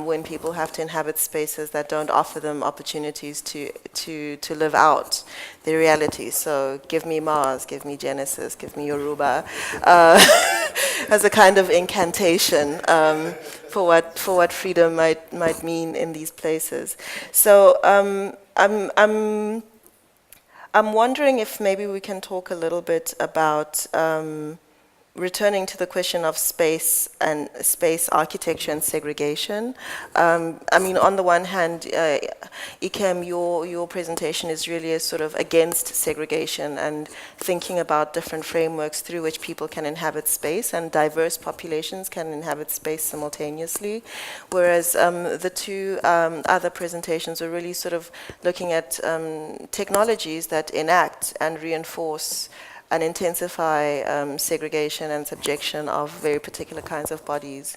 when people have to inhabit spaces that don't offer them opportunities to live out their reality. So give me Mars, give me Genesis, give me Yoruba, as a kind of incantation for what freedom might mean in these places. So I'm wondering if maybe we can talk a little bit about returning to the question of space and space architecture and segregation. I mean, on the one hand, Ikem, your presentation is really a sort of against segregation and thinking about different frameworks through which people can inhabit space and diverse populations can inhabit space simultaneously. Whereas the two other presentations are really sort of looking at technologies that enact and reinforce and intensify segregation and subjection of very particular kinds of bodies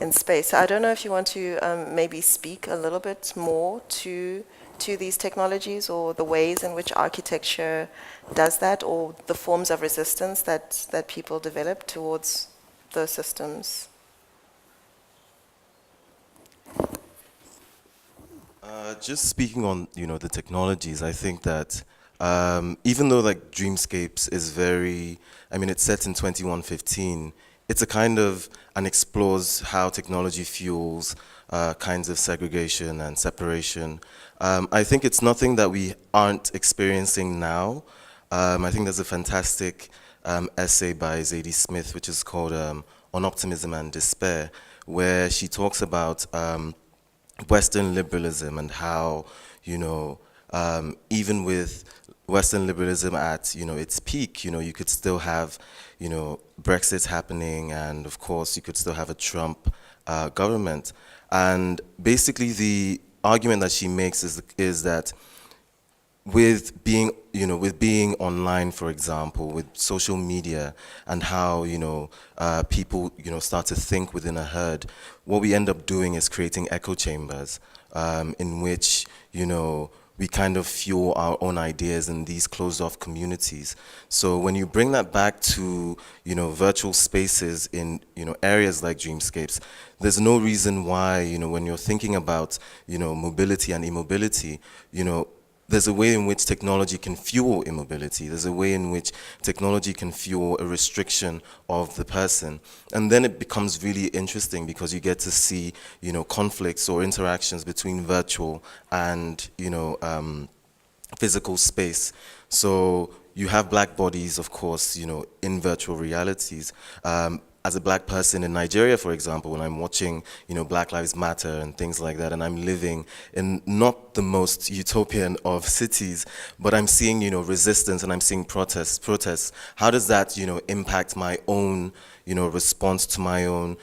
in space. So I don't know if you want to maybe speak a little bit more to these technologies or the ways in which architecture does that, or the forms of resistance that people develop towards those systems. Just speaking on, the technologies, I think that even though like Dreamscapes is it's set in 2115, it's a kind of, and explores how technology fuels kinds of segregation and separation. I think it's nothing that we aren't experiencing now. I think there's a fantastic essay by Zadie Smith, which is called On Optimism and Despair, where she talks about Western liberalism and how, even with Western liberalism at, its peak, you could still have, Brexit happening, and of course you could still have a Trump government. And basically the argument that she makes is that with being online, for example, with social media and how, people, start to think within a herd, what we end up doing is creating echo chambers in which, we kind of fuel our own ideas in these closed-off communities. So when you bring that back to, virtual spaces in, areas like Dreamscapes, there's no reason why, when you're thinking about, mobility and immobility, there's a way in which technology can fuel immobility. There's a way in which technology can fuel a restriction of the person. And then it becomes really interesting because you get to see, conflicts or interactions between virtual and, physical space. So you have black bodies, of course, in virtual realities. As a black person in Nigeria, for example, when I'm watching, Black Lives Matter and things like that, and I'm living in not the most utopian of cities, but I'm seeing, resistance and I'm seeing protests. How does that, impact my own, response to my own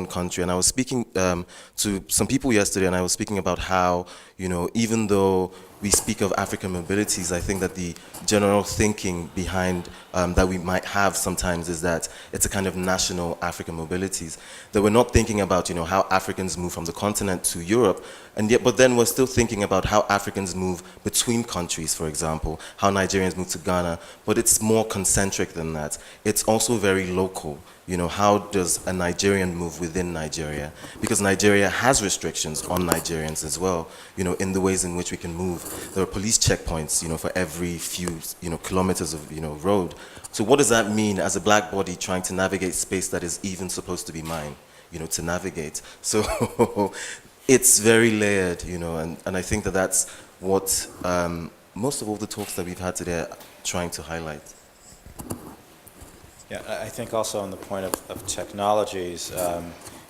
country? And I was speaking to some people yesterday, and I was speaking about how, even though we speak of African mobilities, I think that the general thinking behind that we might have sometimes is that it's a kind of national African mobilities, that we're not thinking about, how Africans move from the continent to Europe, but then we're still thinking about how Africans move between countries, for example, how Nigerians move to Ghana, but it's more concentric than that. It's also very local. How does a Nigerian move within Nigeria? Because Nigeria has restrictions on Nigerians as well, in the ways in which we can move. There are police checkpoints, for every few, kilometers of, road. So what does that mean as a black body trying to navigate space that is even supposed to be mine, to navigate? So it's very layered, and I think that that's what most of all the talks that we've had today are trying to highlight. Yeah, I think also on the point of technologies,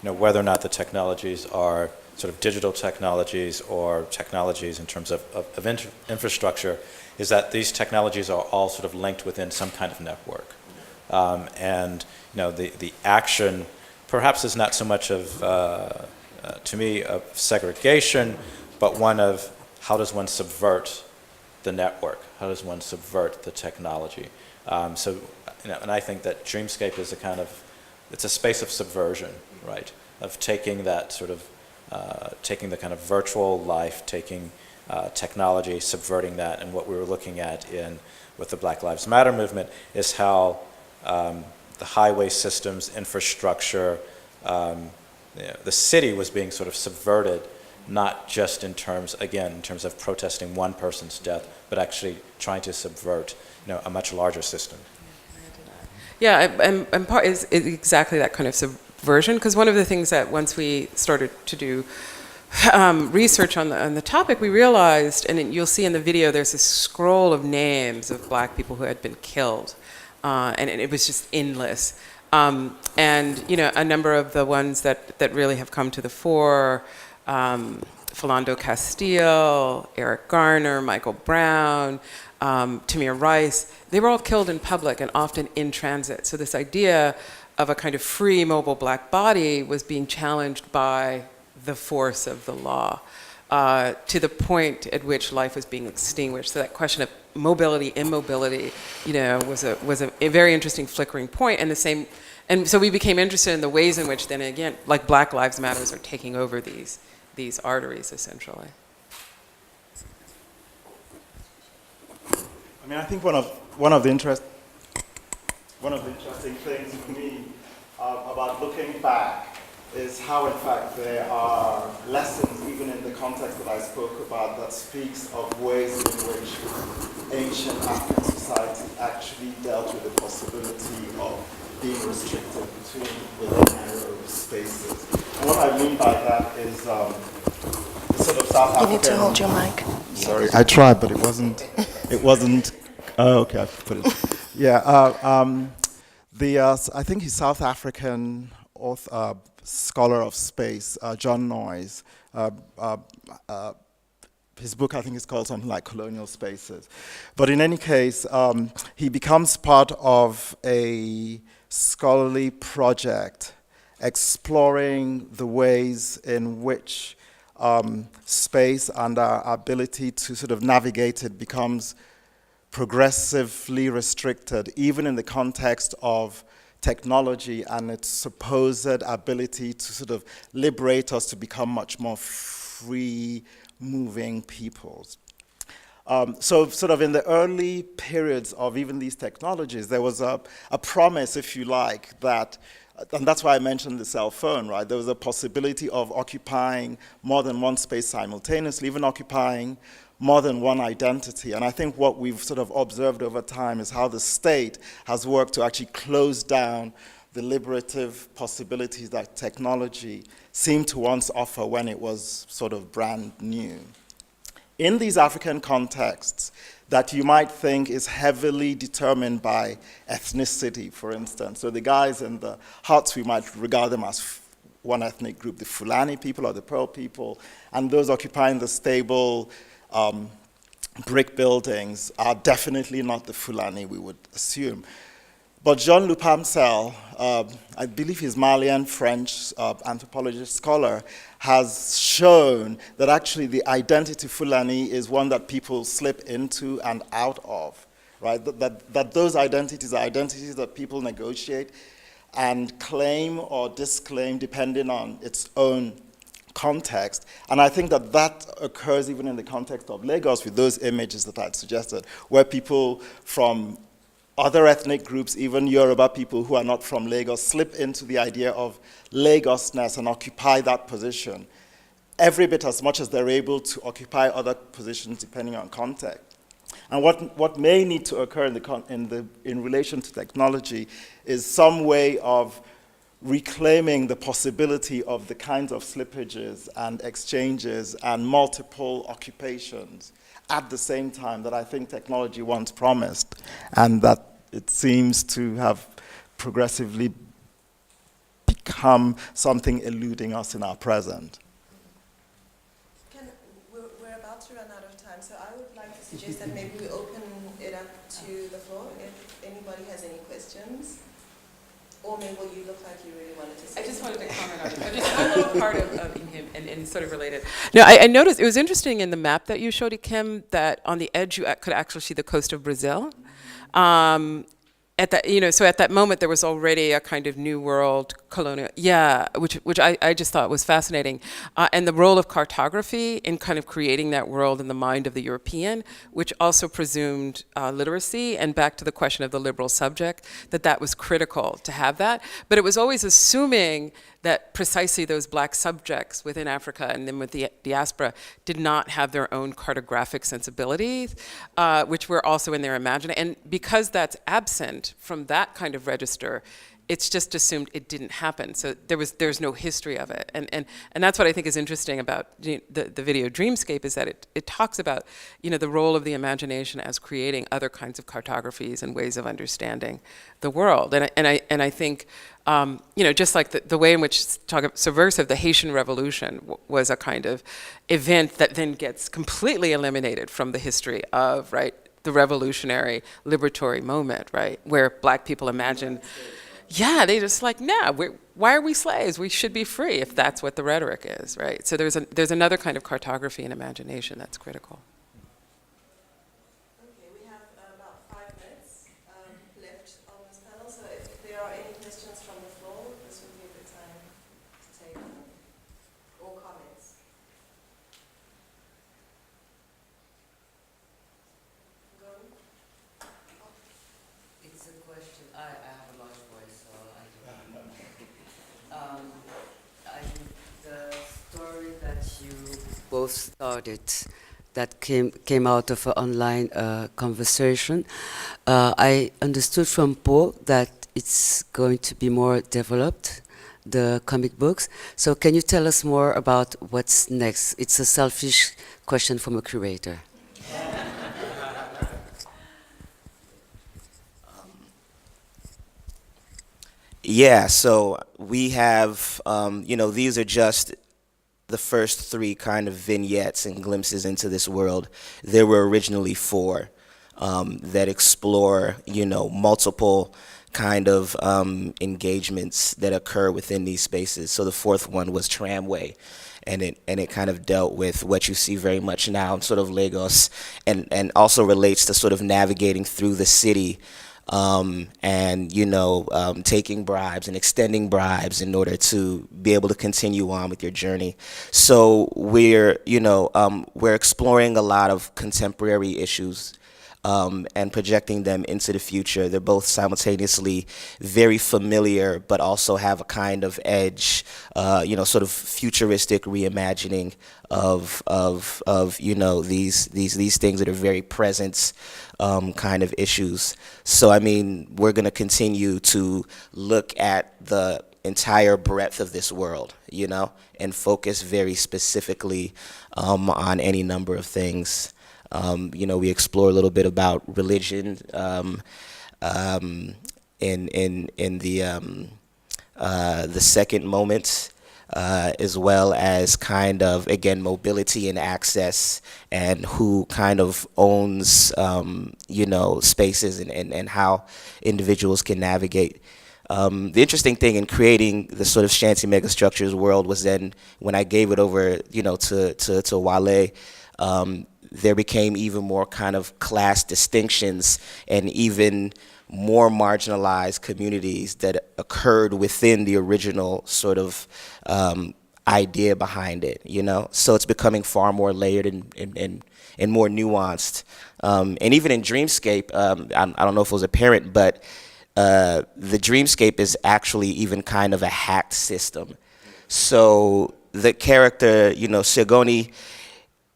whether or not the technologies are sort of digital technologies or technologies in terms of infrastructure, is that these technologies are all sort of linked within some kind of network. And the action perhaps is not so much of, to me, of segregation, but one of how does one subvert the network? How does one subvert the technology? And I think that Dreamscape is it's a space of subversion, right? of taking that sort of, taking the kind of virtual life, taking technology, subverting that, and what we were looking at with the Black Lives Matter movement is how the highway systems, infrastructure, the city was being sort of subverted, not just in terms, again, in terms of protesting one person's death, but actually trying to subvert, a much larger system. Yeah, and part is exactly that kind of subversion, because one of the things that once we started to do research on the topic, we realized, and you'll see in the video, there's this scroll of names of Black people who had been killed, and it was just endless. And a number of the ones that really have come to the fore, Philando Castile, Eric Garner, Michael Brown, Tamir Rice, they were all killed in public and often in transit. So this idea of a kind of free, mobile Black body was being challenged by the force of the law, to the point at which life was being extinguished. So that question of mobility, immobility, was a very interesting flickering point. And so we became interested in the ways in which then again, like Black Lives Matters are taking over these arteries essentially. I mean, I think one of the interesting things for me about looking back is how, in fact, there are lessons, even in the context that I spoke about, that speaks of ways in which ancient African society actually dealt with the possibility of being restricted within narrow spaces. And what I mean by that is the sort of South African... You need to hold your mic. Sorry, I tried, but it wasn't. Oh, okay, I put it. Yeah, I think he's South African author, scholar of space, John Noyes. His book, I think, is called something like Colonial Spaces. But in any case, he becomes part of a scholarly project exploring the ways in which space and our ability to sort of navigate it becomes progressively restricted, even in the context of technology and its supposed ability to sort of liberate us to become much more free-moving peoples. So sort of in the early periods of even these technologies, there was a promise, if you like, that, and that's why I mentioned the cell phone, right? There was a possibility of occupying more than one space simultaneously, even occupying more than one identity. And I think what we've sort of observed over time is how the state has worked to actually close down the liberative possibilities that technology seemed to once offer when it was sort of brand new. In these African contexts that you might think is heavily determined by ethnicity, for instance. So the guys in the huts, we might regard them as one ethnic group, the Fulani people or the Pearl people, and those occupying the stable brick buildings are definitely not the Fulani, we would assume. But Jean-Luc Pamsel, I believe he's Malian-French anthropologist scholar, has shown that actually the identity Fulani is one that people slip into and out of, right? That those identities are identities that people negotiate and claim or disclaim depending on its own context. And I think that occurs even in the context of Lagos with those images that I'd suggested, where people from other ethnic groups, even Yoruba people who are not from Lagos, slip into the idea of Lagosness and occupy that position every bit as much as they're able to occupy other positions depending on context. And what may need to occur in relation to technology is some way of reclaiming the possibility of the kinds of slippages and exchanges and multiple occupations at the same time that I think technology once promised, and that it seems to have progressively become something eluding us in our present. We're about to run out of time, so I would like to suggest that maybe we open it up to the floor if anybody has any questions. Or Mabel, you look like you really wanted to say I just something. wanted to comment on it. Just one little part of Ikem and sort of related. No, I noticed, it was interesting in the map that you showed, Ikem, that on the edge you could actually see the coast of Brazil. at that, so at that moment there was already a kind of new world colonial, which I just thought was fascinating, and the role of cartography in kind of creating that world in the mind of the European, which also presumed literacy, and back to the question of the liberal subject, that was critical to have that, but it was always assuming that precisely those black subjects within Africa and then with the diaspora did not have their own cartographic sensibilities, which were also in their imagining. And because that's absent from that kind of register, it's just assumed it didn't happen. So there's no history of it. And that's what I think is interesting about the video Dreamscape, is that it talks about, the role of the imagination as creating other kinds of cartographies and ways of understanding the world. And I think, just like the way in which subversive, the Haitian Revolution was a kind of event that then gets completely eliminated from the history of, the revolutionary liberatory moment, where black people imagine, they just like, why are we slaves? We should be free, if that's what the rhetoric is, right? So there's another kind of cartography and imagination that's critical. Okay, we have about 5 minutes left on this panel, so if there are any questions from the floor, this would be a good time to take them, or comments. Go. It's a question. I have a large voice, so I do. The story that you both started, that came out of an online conversation, I understood from Paul that it's going to be more developed, the comic books. So can you tell us more about what's next? It's a selfish question from a curator. Yeah, so we have, these are just the first 3 kind of vignettes and glimpses into this world. There were originally 4 that explore, multiple kind of engagements that occur within these spaces. So the 4th one was Tramway, and it kind of dealt with what you see very much now in sort of Lagos, and also relates to sort of navigating through the city, and taking bribes and extending bribes in order to be able to continue on with your journey. So we're exploring a lot of contemporary issues, and projecting them into the future. They're both simultaneously very familiar, but also have a kind of edge, sort of futuristic reimagining of these things that are very present kind of issues. So we're going to continue to look at the entire breadth of this world, and focus very specifically on any number of things. We explore a little bit about religion in the second moment, as well as kind of, again, mobility and access, and who kind of owns, spaces, and how individuals can navigate. The interesting thing in creating the sort of Shanty megastructures world was then when I gave it over, to Wale, there became even more kind of class distinctions and even more marginalized communities that occurred within the original sort of idea behind it, So it's becoming far more layered and more nuanced. And even in Dreamscape, I don't know if it was apparent, but the Dreamscape is actually even kind of a hacked system. So the character, Sigoni,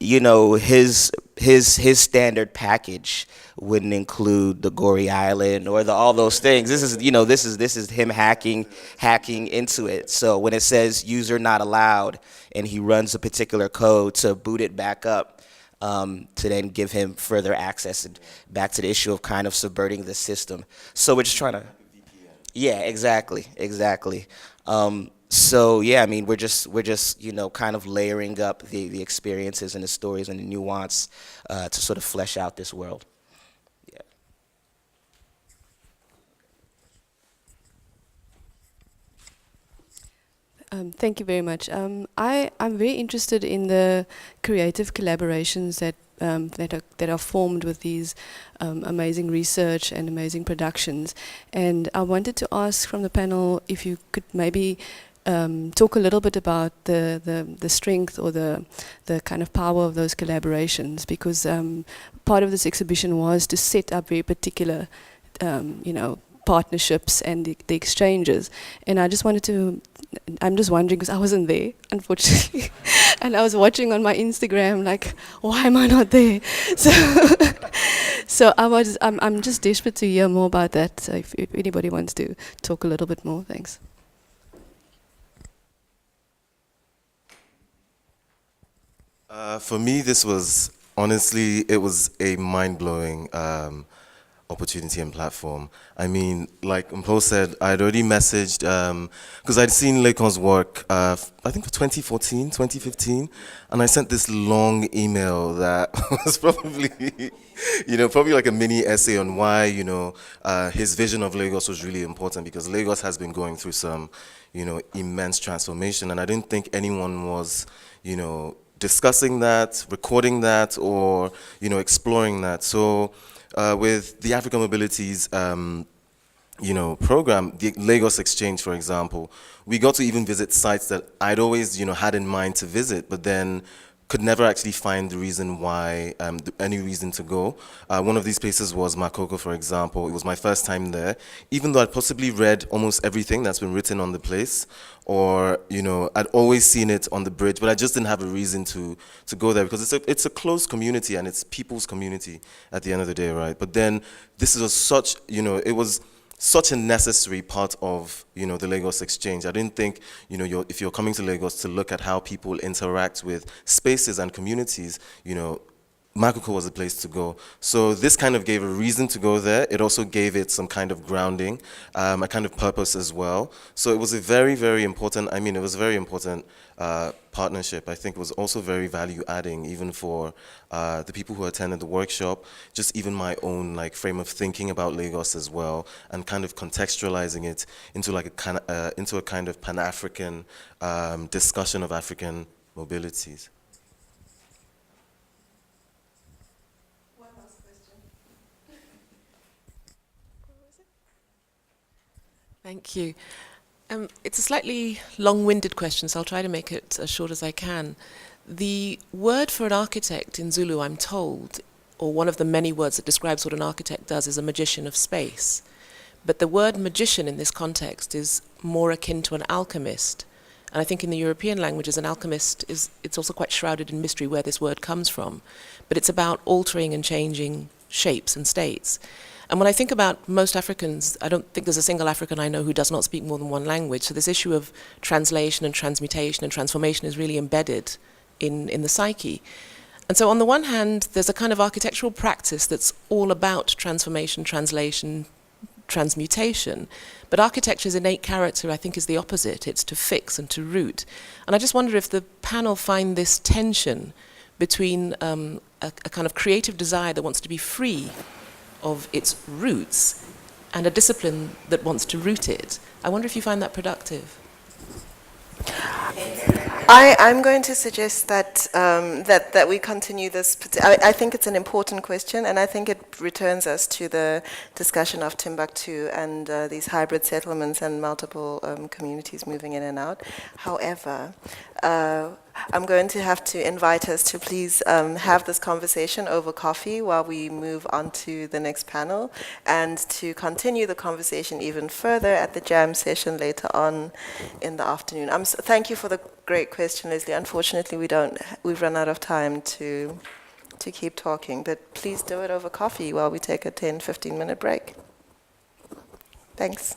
his standard package wouldn't include the Gory Island or all those things. This is him hacking into it. So when it says user not allowed, and he runs a particular code to boot it back up, to then give him further access, and back to the issue of kind of subverting the system. So we're just trying to, yeah, exactly. So yeah, we're just kind of layering up the experiences and the stories and the nuance to sort of flesh out this world. Yeah. Thank you very much. I'm very interested in the creative collaborations that are formed with these amazing research and amazing productions. And I wanted to ask from the panel if you could maybe talk a little bit about the strength or the kind of power of those collaborations, because part of this exhibition was to set up very particular, partnerships and the exchanges. And I'm just wondering, because I wasn't there, unfortunately, and I was watching on my Instagram, like, why am I not there? So I'm just desperate to hear more about that. So if anybody wants to talk a little bit more, thanks. For me, this was, honestly, it was a mind-blowing opportunity and platform. I mean, like Mpo said, I'd already messaged, because I'd seen Lekan's work, I think for 2014, 2015, and I sent this long email that was probably, probably like a mini essay on why, his vision of Lagos was really important, because Lagos has been going through some, immense transformation, and I didn't think anyone was, discussing that, recording that, or, exploring that. So, with the African Mobilities, program, the Lagos Exchange, for example, we got to even visit sites that I'd always, had in mind to visit, but then could never actually find the reason why, any reason to go. One of these places was Makoko, for example. It was my first time there, even though I'd possibly read almost everything that's been written on the place, or, I'd always seen it on the bridge, but I just didn't have a reason to go there, because it's a closed community, and it's people's community at the end of the day, right? But then this is such, it was such a necessary part of, the Lagos Exchange. I didn't think, if you're coming to Lagos to look at how people interact with spaces and communities, Makoko was a place to go. So this kind of gave a reason to go there. It also gave it some kind of grounding, a kind of purpose as well. So it was a very, very important, it was a very important partnership. I think it was also very value-adding, even for the people who attended the workshop, just even my own frame of thinking about Lagos as well, and kind of contextualizing it into into a kind of Pan-African discussion of African mobilities. Thank you. It's a slightly long-winded question, so I'll try to make it as short as I can. The word for an architect in Zulu, I'm told, or one of the many words that describes what an architect does, is a magician of space. But the word magician in this context is more akin to an alchemist. And I think in the European languages, an alchemist it's also quite shrouded in mystery where this word comes from. But it's about altering and changing shapes and states. And when I think about most Africans, I don't think there's a single African I know who does not speak more than one language. So this issue of translation and transmutation and transformation is really embedded in the psyche. And so on the one hand, there's a kind of architectural practice that's all about transformation, translation, transmutation. But architecture's innate character, I think, is the opposite. It's to fix and to root. And I just wonder if the panel find this tension between a kind of creative desire that wants to be free of its roots and a discipline that wants to root it. I wonder if you find that productive. I'm going to suggest that that we continue this. I think it's an important question, and I think it returns us to the discussion of Timbuktu and these hybrid settlements and multiple communities moving in and out. However, I'm going to have to invite us to please have this conversation over coffee while we move on to the next panel, and to continue the conversation even further at the jam session later on in the afternoon. Thank you for the great question, Leslie. Unfortunately, we've run out of time to keep talking, but please do it over coffee while we take a 10-15 minute break. Thanks.